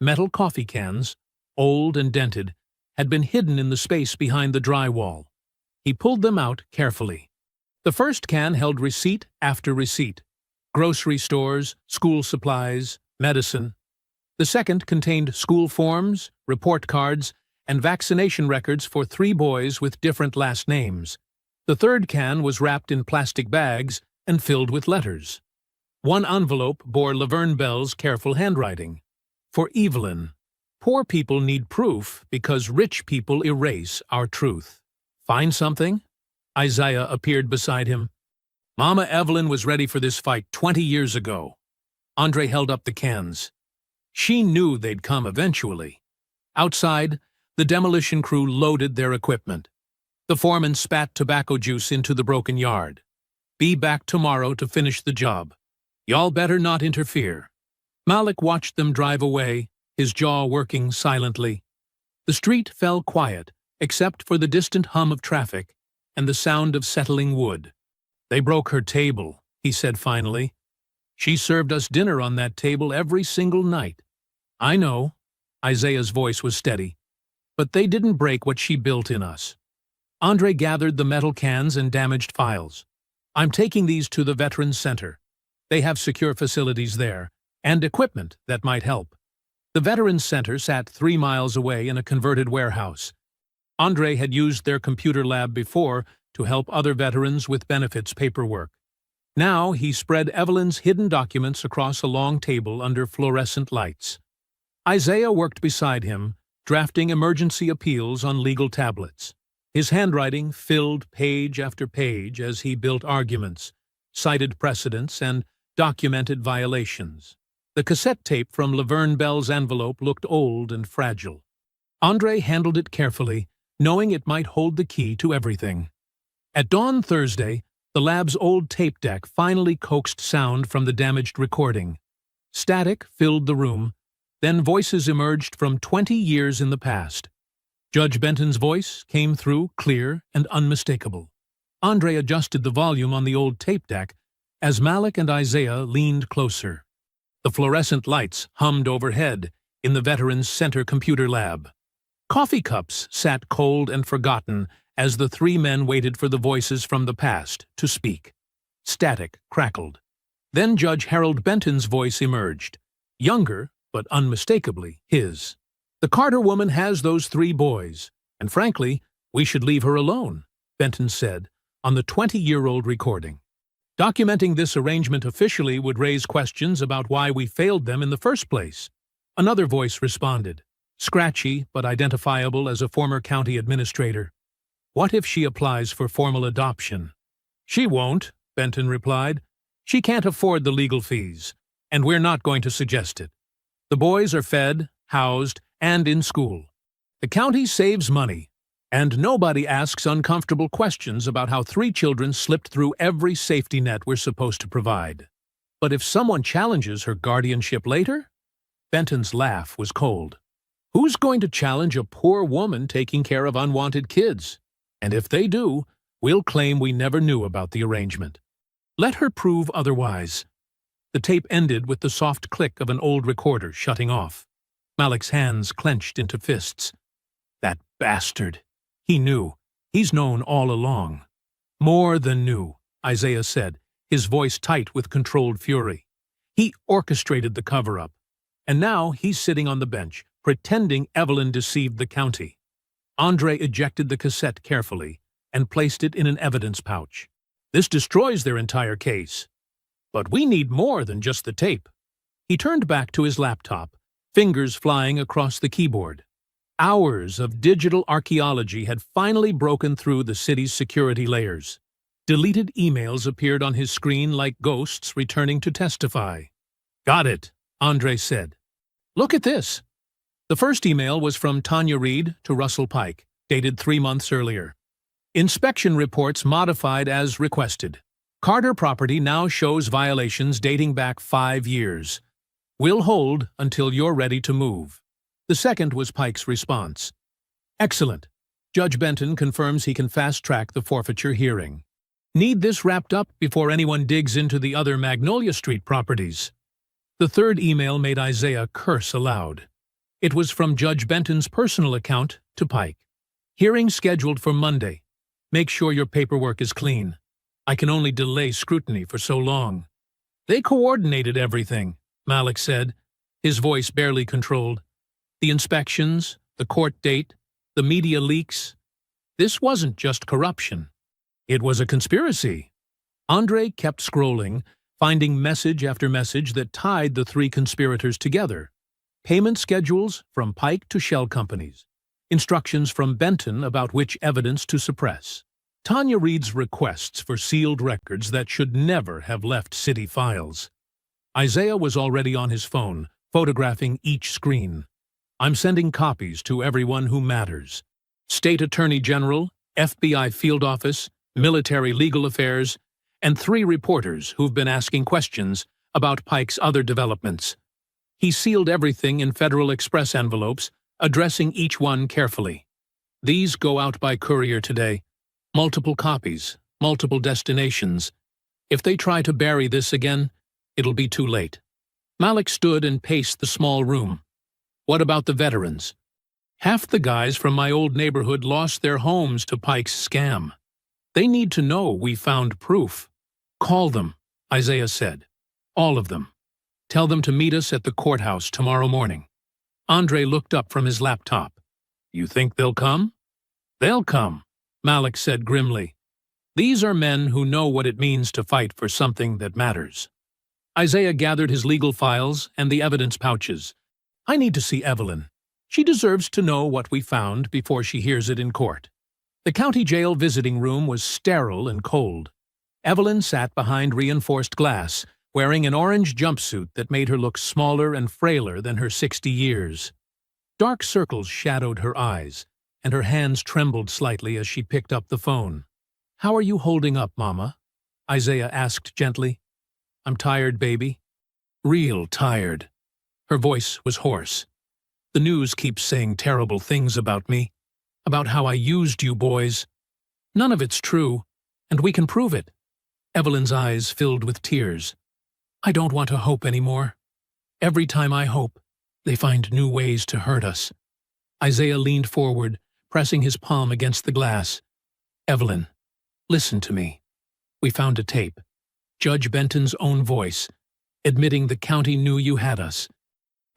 Metal coffee cans, old and dented, had been hidden in the space behind the drywall. He pulled them out carefully. The first can held receipt after receipt: grocery stores, school supplies, medicine. The second contained school forms, report cards, and vaccination records for 3 boys with different last names. The third can was wrapped in plastic bags and filled with letters. One envelope bore Laverne Bell's careful handwriting. For Evelyn, poor people need proof because rich people erase our truth. Find something? Isaiah appeared beside him. Mama Evelyn was ready for this fight 20 years ago. Andre held up the cans. She knew they'd come eventually. Outside, the demolition crew loaded their equipment. The foreman spat tobacco juice into the broken yard. Be back tomorrow to finish the job. Y'all better not interfere. Malik watched them drive away, his jaw working silently. The street fell quiet, except for the distant hum of traffic and the sound of settling wood. They broke her table, he said finally. She served us dinner on that table every single night. I know, Isaiah's voice was steady, but they didn't break what she built in us. Andre gathered the metal cans and damaged files. I'm taking these to the Veterans Center. They have secure facilities there, and equipment that might help. The Veterans Center sat 3 miles away in a converted warehouse. Andre had used their computer lab before to help other veterans with benefits paperwork. Now he spread Evelyn's hidden documents across a long table under fluorescent lights. Isaiah worked beside him, drafting emergency appeals on legal tablets. His handwriting filled page after page as he built arguments, cited precedents, and documented violations. The cassette tape from Laverne Bell's envelope looked old and fragile. Andre handled it carefully, knowing it might hold the key to everything. At dawn Thursday, the lab's old tape deck finally coaxed sound from the damaged recording. Static filled the room, then voices emerged from 20 years in the past. Judge Benton's voice came through clear and unmistakable. Andre adjusted the volume on the old tape deck as Malik and Isaiah leaned closer. The fluorescent lights hummed overhead in the Veterans Center computer lab. Coffee cups sat cold and forgotten as the 3 men waited for the voices from the past to speak. Static crackled. Then Judge Harold Benton's voice emerged, younger but unmistakably his. The Carter woman has those 3 boys, and frankly, we should leave her alone, Benton said on the 20-year-old recording. Documenting this arrangement officially would raise questions about why we failed them in the first place. Another voice responded, scratchy but identifiable as a former county administrator. What if she applies for formal adoption? She won't, Benton replied. She can't afford the legal fees, and we're not going to suggest it. The boys are fed, housed, and in school. The county saves money, and nobody asks uncomfortable questions about how 3 children slipped through every safety net we're supposed to provide. But if someone challenges her guardianship later? Benton's laugh was cold. Who's going to challenge a poor woman taking care of unwanted kids? And if they do, we'll claim we never knew about the arrangement. Let her prove otherwise. The tape ended with the soft click of an old recorder shutting off. Malik's hands clenched into fists. That bastard. He knew. He's known all along. More than knew, Isaiah said, his voice tight with controlled fury. He orchestrated the cover-up. And now he's sitting on the bench, pretending Evelyn deceived the county. Andre ejected the cassette carefully and placed it in an evidence pouch. This destroys their entire case. But we need more than just the tape. He turned back to his laptop, fingers flying across the keyboard. Hours of digital archaeology had finally broken through the city's security layers. Deleted emails appeared on his screen like ghosts returning to testify. Got it, Andre said. Look at this. The first email was from Tanya Reed to Russell Pike, dated 3 months earlier. Inspection reports modified as requested. Carter property now shows violations dating back 5 years. We'll hold until you're ready to move. The second was Pike's response. Excellent. Judge Benton confirms he can fast-track the forfeiture hearing. Need this wrapped up before anyone digs into the other Magnolia Street properties. The third email made Isaiah curse aloud. It was from Judge Benton's personal account to Pike. Hearing scheduled for Monday. Make sure your paperwork is clean. I can only delay scrutiny for so long. They coordinated everything, Malik said, his voice barely controlled. The inspections, the court date, the media leaks. This wasn't just corruption. It was a conspiracy. Andre kept scrolling, finding message after message that tied the three conspirators together. Payment schedules from Pike to shell companies. Instructions from Benton about which evidence to suppress. Tanya Reid's requests for sealed records that should never have left city files. Isaiah was already on his phone, photographing each screen. I'm sending copies to everyone who matters. State Attorney General, FBI Field Office, Military Legal Affairs, and 3 reporters who've been asking questions about Pike's other developments. He sealed everything in Federal Express envelopes, addressing each one carefully. These go out by courier today. Multiple copies, multiple destinations. If they try to bury this again, it'll be too late. Malik stood and paced the small room. What about the veterans? Half the guys from my old neighborhood lost their homes to Pike's scam. They need to know we found proof. Call them, Isaiah said. All of them. Tell them to meet us at the courthouse tomorrow morning. Andre looked up from his laptop. You think they'll come? They'll come, Malik said grimly. These are men who know what it means to fight for something that matters. Isaiah gathered his legal files and the evidence pouches. I need to see Evelyn. She deserves to know what we found before she hears it in court. The county jail visiting room was sterile and cold. Evelyn sat behind reinforced glass, wearing an orange jumpsuit that made her look smaller and frailer than her 60 years. Dark circles shadowed her eyes, and her hands trembled slightly as she picked up the phone. How are you holding up, Mama? Isaiah asked gently. I'm tired, baby. Real tired. Her voice was hoarse. The news keeps saying terrible things about me, about how I used you boys. None of it's true, and we can prove it. Evelyn's eyes filled with tears. I don't want to hope anymore. Every time I hope, they find new ways to hurt us. Isaiah leaned forward, pressing his palm against the glass. Evelyn, listen to me. We found a tape. Judge Benton's own voice, admitting the county knew you had us.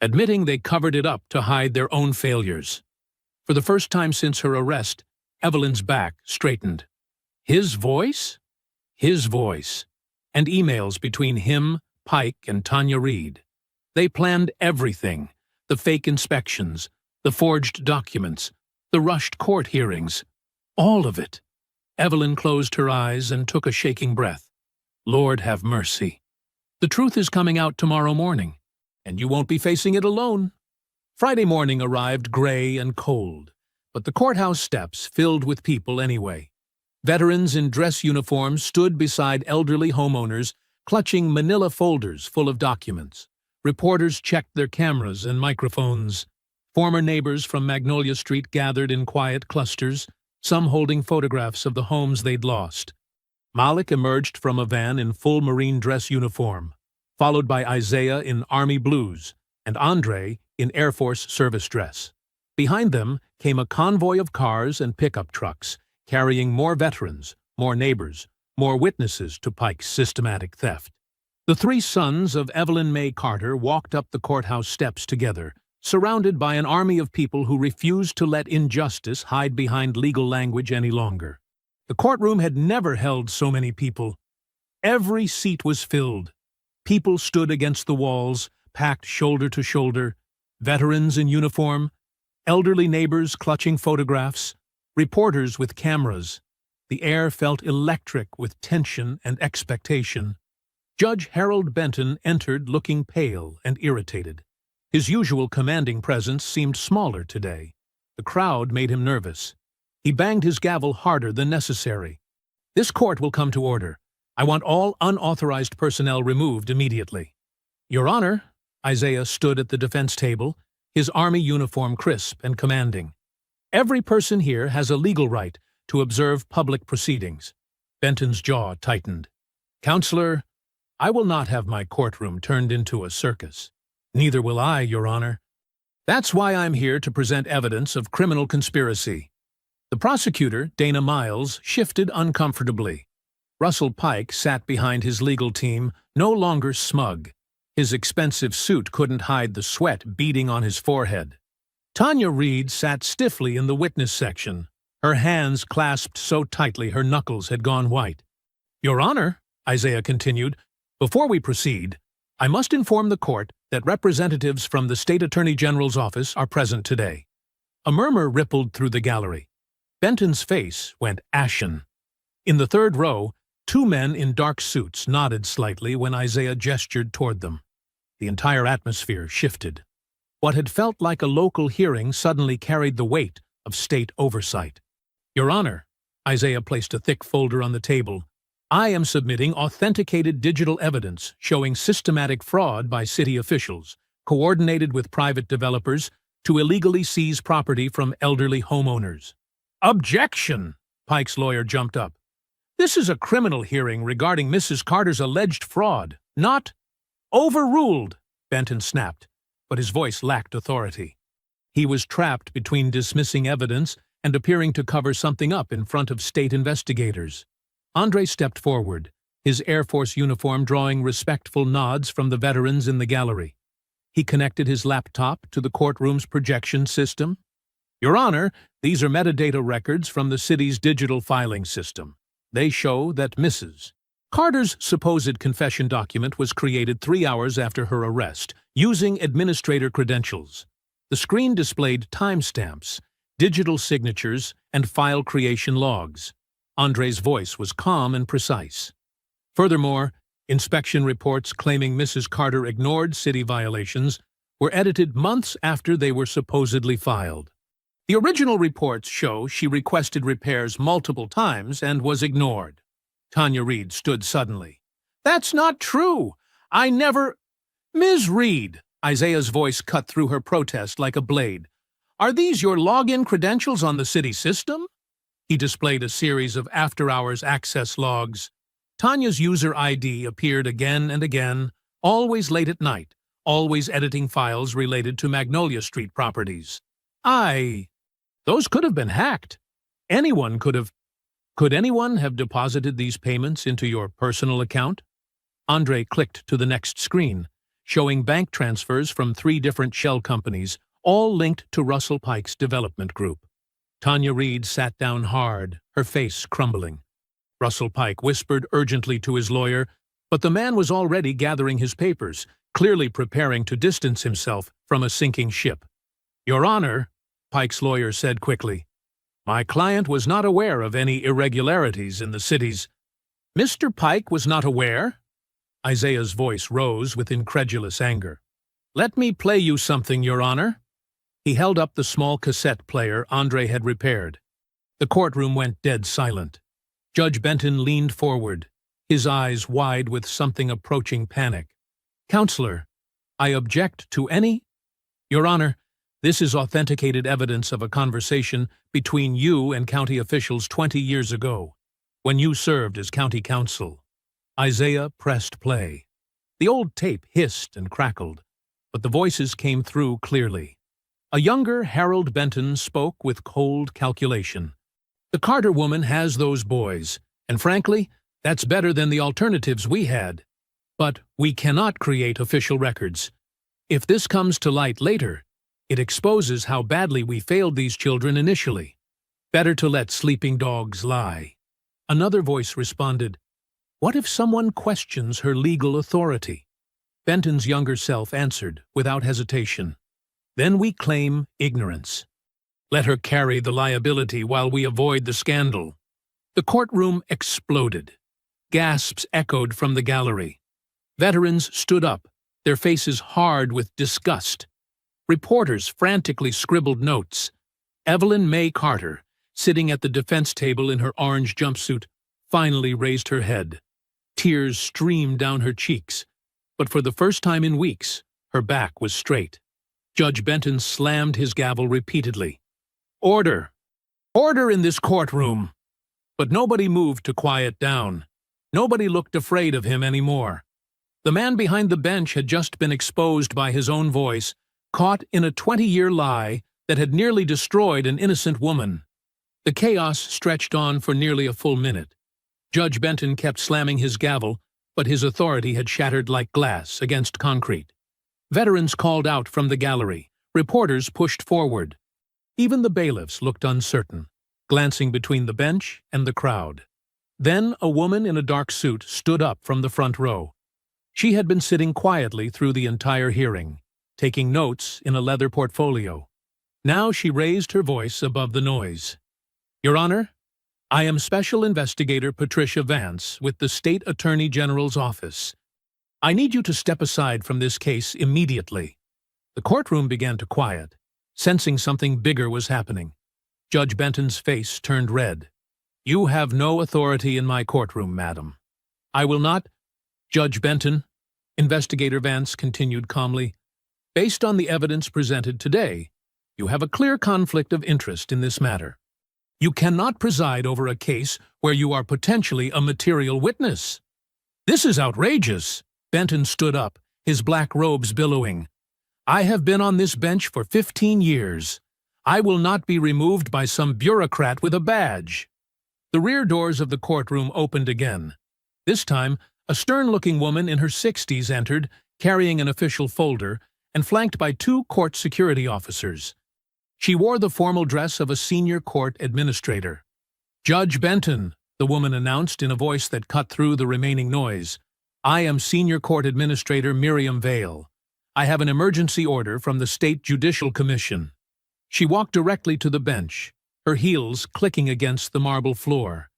Admitting they covered it up to hide their own failures. For the first time since her arrest, Evelyn's back straightened. His voice? His voice. And emails between him, Pike, and Tanya Reid. They planned everything. The fake inspections, the forged documents, the rushed court hearings. All of it. Evelyn closed her eyes and took a shaking breath. Lord have mercy. The truth is coming out tomorrow morning, and you won't be facing it alone. Friday morning arrived gray and cold, but the courthouse steps filled with people anyway. Veterans in dress uniforms stood beside elderly homeowners, clutching manila folders full of documents. Reporters checked their cameras and microphones. Former neighbors from Magnolia Street gathered in quiet clusters, some holding photographs of the homes they'd lost. Malik emerged from a van in full Marine dress uniform, followed by Isaiah in Army blues and Andre in Air Force service dress. Behind them came a convoy of cars and pickup trucks, carrying more veterans, more neighbors, more witnesses to Pike's systematic theft. The 3 sons of Evelyn May Carter walked up the courthouse steps together, surrounded by an army of people who refused to let injustice hide behind legal language any longer. The courtroom had never held so many people. Every seat was filled. People stood against the walls, packed shoulder to shoulder, veterans in uniform, elderly neighbors clutching photographs, reporters with cameras. The air felt electric with tension and expectation. Judge Harold Benton entered looking pale and irritated. His usual commanding presence seemed smaller today. The crowd made him nervous. He banged his gavel harder than necessary. This court will come to order. I want all unauthorized personnel removed immediately. Your Honor, Isaiah stood at the defense table, his army uniform crisp and commanding. Every person here has a legal right to observe public proceedings. Benton's jaw tightened. Counselor, I will not have my courtroom turned into a circus. Neither will I, Your Honor. That's why I'm here to present evidence of criminal conspiracy. The prosecutor, Dana Miles, shifted uncomfortably. Russell Pike sat behind his legal team, no longer smug. His expensive suit couldn't hide the sweat beading on his forehead. Tanya Reed sat stiffly in the witness section, her hands clasped so tightly her knuckles had gone white. Your Honor, Isaiah continued, before we proceed, I must inform the court that representatives from the State Attorney General's office are present today. A murmur rippled through the gallery. Benton's face went ashen. In the third row, two men in dark suits nodded slightly when Isaiah gestured toward them. The entire atmosphere shifted. What had felt like a local hearing suddenly carried the weight of state oversight. Your Honor, Isaiah placed a thick folder on the table. I am submitting authenticated digital evidence showing systematic fraud by city officials, coordinated with private developers, to illegally seize property from elderly homeowners. Objection! Pike's lawyer jumped up. This is a criminal hearing regarding Mrs. Carter's alleged fraud, not overruled, Benton snapped, but his voice lacked authority. He was trapped between dismissing evidence and appearing to cover something up in front of state investigators. Andre stepped forward, his Air Force uniform drawing respectful nods from the veterans in the gallery. He connected his laptop to the courtroom's projection system. Your Honor, these are metadata records from the city's digital filing system. They show that Mrs. Carter's supposed confession document was created 3 hours after her arrest, using administrator credentials. The screen displayed timestamps, digital signatures, and file creation logs. Andre's voice was calm and precise. Furthermore, inspection reports claiming Mrs. Carter ignored city violations were edited months after they were supposedly filed. The original reports show she requested repairs multiple times and was ignored. Tanya Reed stood suddenly. That's not true. I never— Ms. Reed, Isaiah's voice cut through her protest like a blade. Are these your login credentials on the city system? He displayed a series of after-hours access logs. Tanya's user ID appeared again and again, always late at night, always editing files related to Magnolia Street properties. Those could have been hacked. Could anyone have deposited these payments into your personal account? Andre clicked to the next screen, showing bank transfers from 3 different shell companies, all linked to Russell Pike's development group. Tanya Reed sat down hard, her face crumbling. Russell Pike whispered urgently to his lawyer, but the man was already gathering his papers, clearly preparing to distance himself from a sinking ship. Your Honor, Pike's lawyer said quickly, my client was not aware of any irregularities in the city's— Mr. Pike was not aware? Isaiah's voice rose with incredulous anger. Let me play you something, Your Honor. He held up the small cassette player Andre had repaired. The courtroom went dead silent. Judge Benton leaned forward, his eyes wide with something approaching panic. Counselor, I object to any— Your Honor, this is authenticated evidence of a conversation between you and county officials 20 years ago, when you served as county counsel. Isaiah pressed play. The old tape hissed and crackled, but the voices came through clearly. A younger Harold Benton spoke with cold calculation. The Carter woman has those boys, and frankly, that's better than the alternatives we had. But we cannot create official records. If this comes to light later, it exposes how badly we failed these children initially. Better to let sleeping dogs lie. Another voice responded, what if someone questions her legal authority? Benton's younger self answered, without hesitation. Then we claim ignorance. Let her carry the liability while we avoid the scandal. The courtroom exploded. Gasps echoed from the gallery. Veterans stood up, their faces hard with disgust. Reporters frantically scribbled notes. Evelyn May Carter, sitting at the defense table in her orange jumpsuit, finally raised her head. Tears streamed down her cheeks, but for the first time in weeks, her back was straight. Judge Benton slammed his gavel repeatedly. Order! Order in this courtroom! But nobody moved to quiet down. Nobody looked afraid of him anymore. The man behind the bench had just been exposed by his own voice, caught in a 20-year lie that had nearly destroyed an innocent woman. The chaos stretched on for nearly a full minute. Judge Benton kept slamming his gavel, but his authority had shattered like glass against concrete. Veterans called out from the gallery. Reporters pushed forward. Even the bailiffs looked uncertain, glancing between the bench and the crowd. Then a woman in a dark suit stood up from the front row. She had been sitting quietly through the entire hearing, taking notes in a leather portfolio. Now she raised her voice above the noise. Your Honor, I am Special Investigator Patricia Vance with the State Attorney General's office. I need you to step aside from this case immediately. The courtroom began to quiet, sensing something bigger was happening. Judge Benton's face turned red. You have no authority in my courtroom, madam. I will not— Judge Benton, Investigator Vance continued calmly, based on the evidence presented today, you have a clear conflict of interest in this matter. You cannot preside over a case where you are potentially a material witness. This is outrageous. Benton stood up, his black robes billowing. I have been on this bench for 15 years. I will not be removed by some bureaucrat with a badge. The rear doors of the courtroom opened again. This time, a stern-looking woman in her 60s entered, carrying an official folder, and flanked by 2 court security officers. She wore the formal dress of a senior court administrator. Judge Benton, the woman announced in a voice that cut through the remaining noise. I am Senior Court Administrator Miriam Vale. I have an emergency order from the State Judicial Commission. She walked directly to the bench, her heels clicking against the marble floor.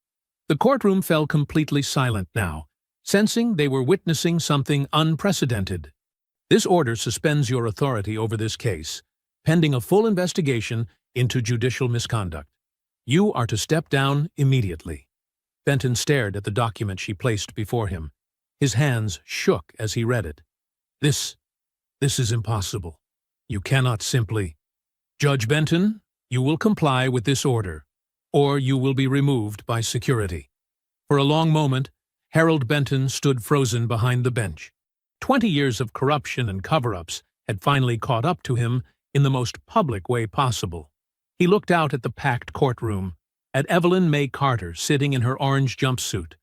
The courtroom fell completely silent now, sensing they were witnessing something unprecedented. This order suspends your authority over this case, pending a full investigation into judicial misconduct. You are to step down immediately. Benton stared at the document she placed before him. His hands shook as he read it. This is impossible. You cannot simply— Judge Benton, you will comply with this order, or you will be removed by security. For a long moment, Harold Benton stood frozen behind the bench. 20 years of corruption and cover-ups had finally caught up to him in the most public way possible. He looked out at the packed courtroom, at Evelyn May Carter sitting in her orange jumpsuit,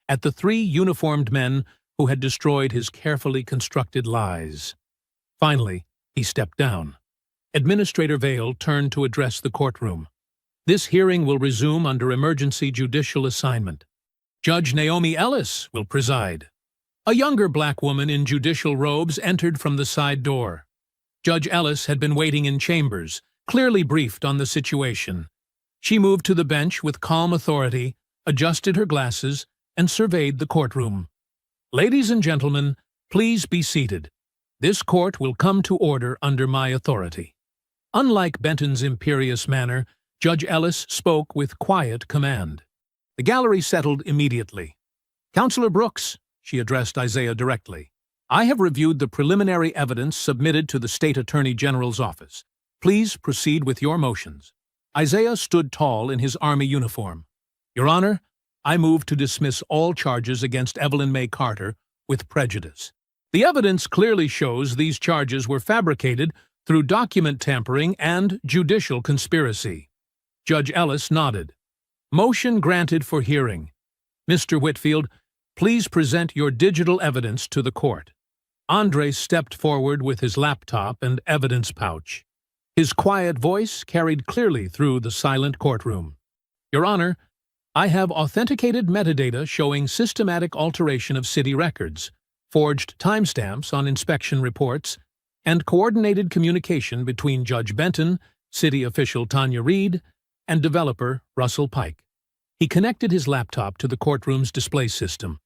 at the 3 uniformed men who had destroyed his carefully constructed lies. Finally, he stepped down. Administrator Vale turned to address the courtroom. This hearing will resume under emergency judicial assignment. Judge Naomi Ellis will preside. A younger black woman in judicial robes entered from the side door. Judge Ellis had been waiting in chambers, clearly briefed on the situation. She moved to the bench with calm authority, adjusted her glasses, and surveyed the courtroom. Ladies and gentlemen, please be seated. This court will come to order under my authority. Unlike Benton's imperious manner, Judge Ellis spoke with quiet command. The gallery settled immediately. Counselor Brooks, she addressed Isaiah directly, I have reviewed the preliminary evidence submitted to the State Attorney General's office. Please proceed with your motions. Isaiah stood tall in his Army uniform. Your Honor, I move to dismiss all charges against Evelyn May Carter with prejudice. The evidence clearly shows these charges were fabricated through document tampering and judicial conspiracy. Judge Ellis nodded. Motion granted for hearing. Mr. Whitfield, please present your digital evidence to the court. Andre stepped forward with his laptop and evidence pouch. His quiet voice carried clearly through the silent courtroom. Your Honor, I have authenticated metadata showing systematic alteration of city records, forged timestamps on inspection reports, and coordinated communication between Judge Benton, city official Tanya Reed, and developer Russell Pike. He connected his laptop to the courtroom's display system.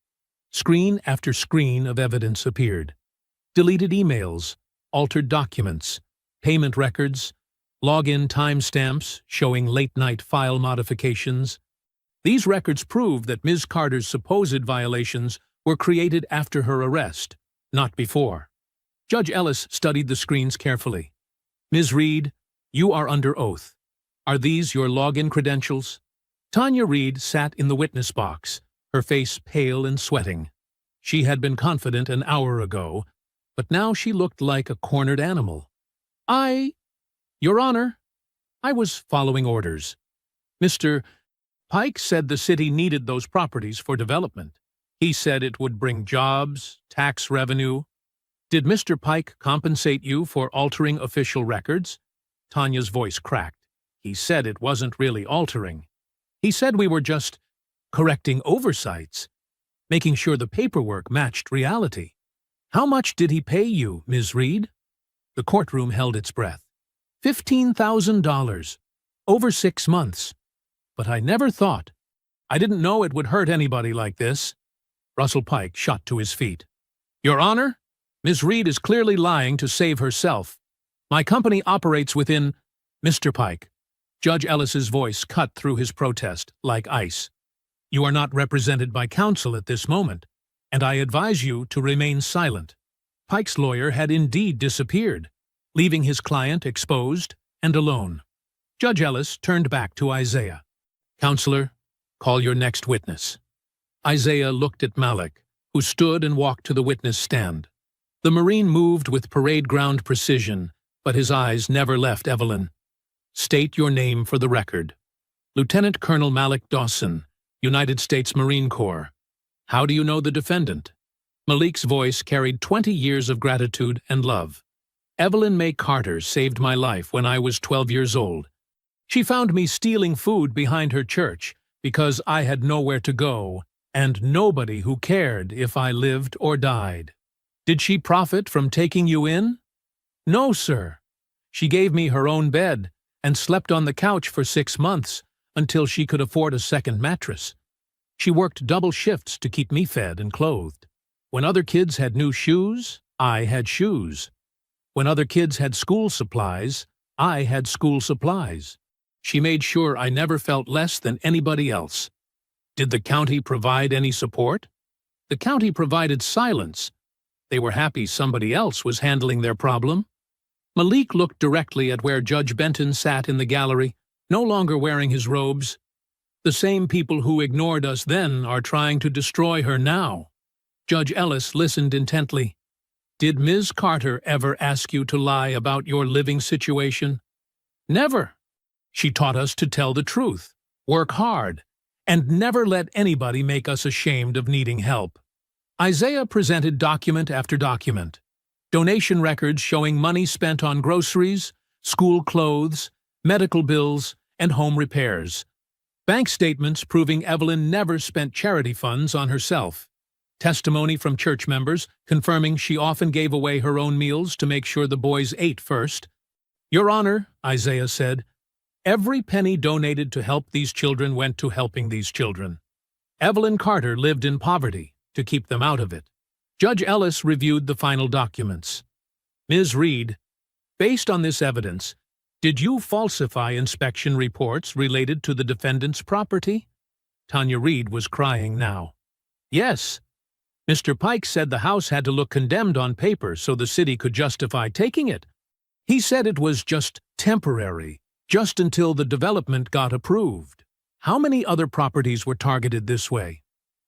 Screen after screen of evidence appeared. Deleted emails, altered documents, payment records, login timestamps showing late-night file modifications. These records prove that Ms. Carter's supposed violations were created after her arrest, not before. Judge Ellis studied the screens carefully. Ms. Reed, you are under oath. Are these your login credentials? Tanya Reed sat in the witness box, her face pale and sweating. She had been confident an hour ago, but now she looked like a cornered animal. Your Honor, I was following orders. Mr. Pike said the city needed those properties for development. He said it would bring jobs, tax revenue. Did Mr. Pike compensate you for altering official records? Tanya's voice cracked. He said it wasn't really altering. He said we were just correcting oversights, making sure the paperwork matched reality. How much did he pay you, Ms. Reed? The courtroom held its breath. $15,000. Over 6 months. But I never thought. I didn't know it would hurt anybody like this. Russell Pike shot to his feet. Your Honor, Ms. Reed is clearly lying to save herself. My company operates within... Mr. Pike. Judge Ellis's voice cut through his protest like ice. You are not represented by counsel at this moment, and I advise you to remain silent. Pike's lawyer had indeed disappeared, leaving his client exposed and alone. Judge Ellis turned back to Isaiah. Counselor, call your next witness. Isaiah looked at Malik, who stood and walked to the witness stand. The Marine moved with parade ground precision, but his eyes never left Evelyn. State your name for the record. Lieutenant Colonel Malik Dawson, United States Marine Corps. How do you know the defendant? Malik's voice carried 20 years of gratitude and love. Evelyn May Carter saved my life when I was 12 years old. She found me stealing food behind her church because I had nowhere to go and nobody who cared if I lived or died. Did she profit from taking you in? No, sir. She gave me her own bed and slept on the couch for 6 months until she could afford a second mattress. She worked double shifts to keep me fed and clothed. When other kids had new shoes, I had shoes. When other kids had school supplies, I had school supplies. She made sure I never felt less than anybody else. Did the county provide any support? The county provided silence. They were happy somebody else was handling their problem. Malik looked directly at where Judge Benton sat in the gallery, no longer wearing his robes. The same people who ignored us then are trying to destroy her now. Judge Ellis listened intently. Did Ms. Carter ever ask you to lie about your living situation? Never. She taught us to tell the truth, work hard, and never let anybody make us ashamed of needing help. Isaiah presented document after document. Donation records showing money spent on groceries, school clothes, medical bills, and home repairs. Bank statements proving Evelyn never spent charity funds on herself. Testimony from church members confirming she often gave away her own meals to make sure the boys ate first. Your Honor, Isaiah said, every penny donated to help these children went to helping these children. Evelyn Carter lived in poverty to keep them out of it. Judge Ellis reviewed the final documents. Ms. Reed, based on this evidence, did you falsify inspection reports related to the defendant's property? Tanya Reed was crying now. Yes. Mr. Pike said the house had to look condemned on paper so the city could justify taking it. He said it was just temporary, just until the development got approved. How many other properties were targeted this way?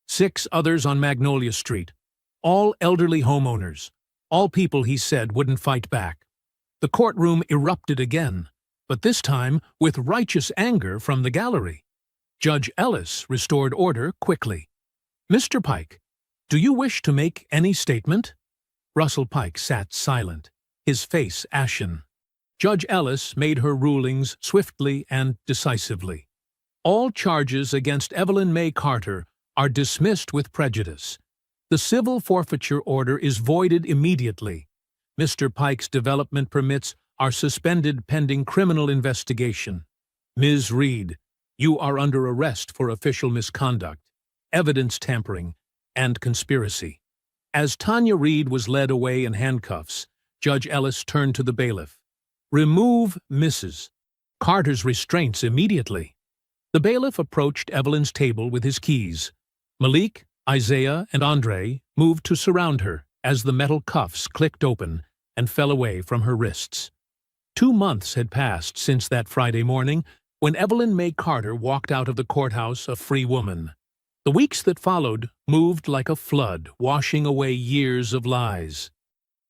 6 others on Magnolia Street. All elderly homeowners. All people he said wouldn't fight back. The courtroom erupted again, but this time with righteous anger from the gallery. Judge Ellis restored order quickly. Mr. Pike, do you wish to make any statement? Russell Pike sat silent, his face ashen. Judge Ellis made her rulings swiftly and decisively. All charges against Evelyn May Carter are dismissed with prejudice. The civil forfeiture order is voided immediately. Mr. Pike's development permits are suspended pending criminal investigation. Ms. Reed, you are under arrest for official misconduct, evidence tampering, and conspiracy. As Tanya Reed was led away in handcuffs, Judge Ellis turned to the bailiff. Remove Mrs. Carter's restraints immediately. The bailiff approached Evelyn's table with his keys. Malik, Isaiah, and Andre moved to surround her as the metal cuffs clicked open and fell away from her wrists. 2 months had passed since that Friday morning when Evelyn May Carter walked out of the courthouse a free woman. The weeks that followed moved like a flood, washing away years of lies.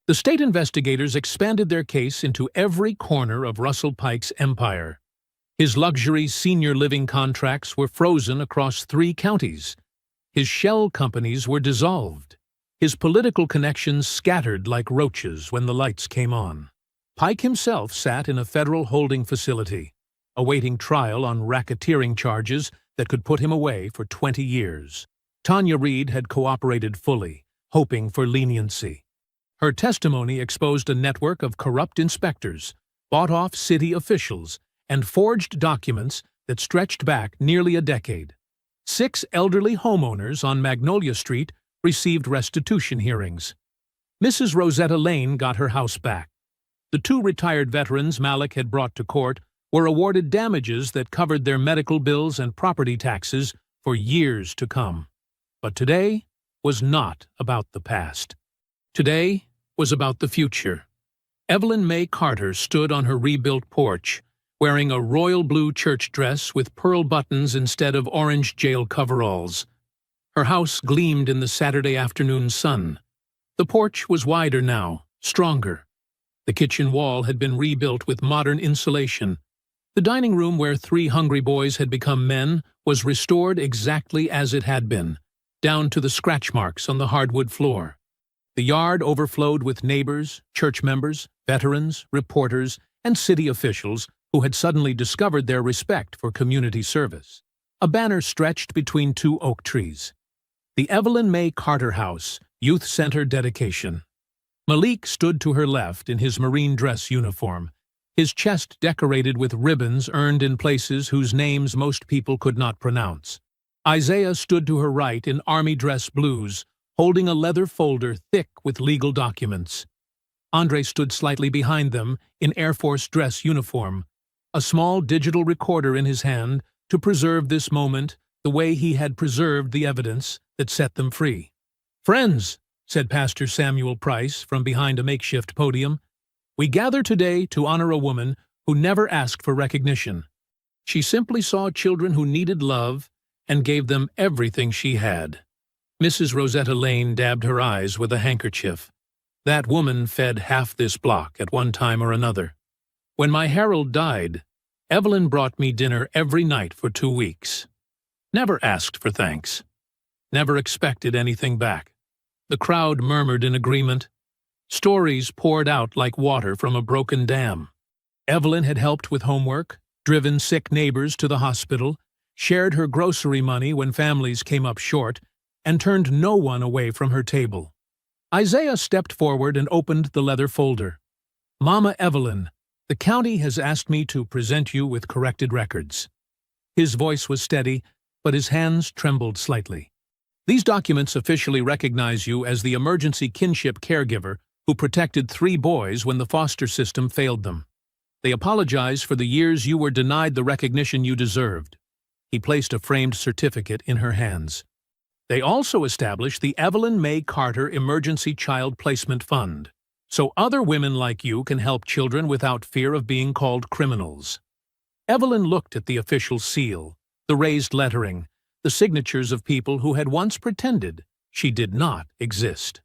The state investigators expanded their case into every corner of Russell Pike's empire. His luxury senior living contracts were frozen across 3 counties. His shell companies were dissolved. His political connections scattered like roaches when the lights came on. Pike himself sat in a federal holding facility, awaiting trial on racketeering charges that could put him away for 20 years. Tanya Reid had cooperated fully, hoping for leniency. Her testimony exposed a network of corrupt inspectors, bought-off city officials, and forged documents that stretched back nearly a decade. 6 elderly homeowners on Magnolia Street received restitution hearings. Mrs. Rosetta Lane got her house back. The 2 retired veterans Malik had brought to court were awarded damages that covered their medical bills and property taxes for years to come. But today was not about the past. Today was about the future. Evelyn May Carter stood on her rebuilt porch, wearing a royal blue church dress with pearl buttons instead of orange jail coveralls. Her house gleamed in the Saturday afternoon sun. The porch was wider now, stronger. The kitchen wall had been rebuilt with modern insulation. The dining room where 3 hungry boys had become men was restored exactly as it had been, down to the scratch marks on the hardwood floor. The yard overflowed with neighbors, church members, veterans, reporters, and city officials who had suddenly discovered their respect for community service. A banner stretched between 2 oak trees. The Evelyn May Carter House, Youth Center dedication. Malik stood to her left in his marine dress uniform, his chest decorated with ribbons earned in places whose names most people could not pronounce. Isaiah stood to her right in army dress blues, holding a leather folder thick with legal documents. Andre stood slightly behind them in Air Force dress uniform, a small digital recorder in his hand to preserve this moment the way he had preserved the evidence that set them free. "Friends," said Pastor Samuel Price from behind a makeshift podium, "we gather today to honor a woman who never asked for recognition. She simply saw children who needed love and gave them everything she had." Mrs. Rosetta Lane dabbed her eyes with a handkerchief. "That woman fed half this block at one time or another. When my Harold died, Evelyn brought me dinner every night for 2 weeks. Never asked for thanks. Never expected anything back." The crowd murmured in agreement. Stories poured out like water from a broken dam. Evelyn had helped with homework, driven sick neighbors to the hospital, shared her grocery money when families came up short, and turned no one away from her table. Isaiah stepped forward and opened the leather folder. "Mama Evelyn, the county has asked me to present you with corrected records." His voice was steady, but his hands trembled slightly. "These documents officially recognize you as the emergency kinship caregiver who protected 3 boys when the foster system failed them. They apologize for the years you were denied the recognition you deserved." He placed a framed certificate in her hands. "They also established the Evelyn May Carter Emergency Child Placement Fund, so other women like you can help children without fear of being called criminals." Evelyn looked at the official seal, the raised lettering, the signatures of people who had once pretended she did not exist.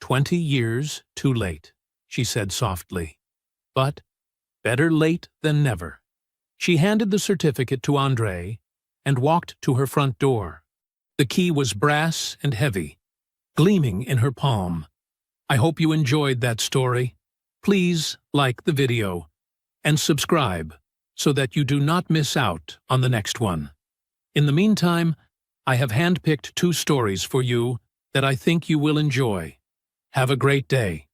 20 years too late, she said softly. But better late than never. She handed the certificate to Andre and walked to her front door. The key was brass and heavy, gleaming in her palm. I hope you enjoyed that story. Please like the video and subscribe so that you do not miss out on the next one. In the meantime, I have handpicked 2 stories for you that I think you will enjoy. Have a great day.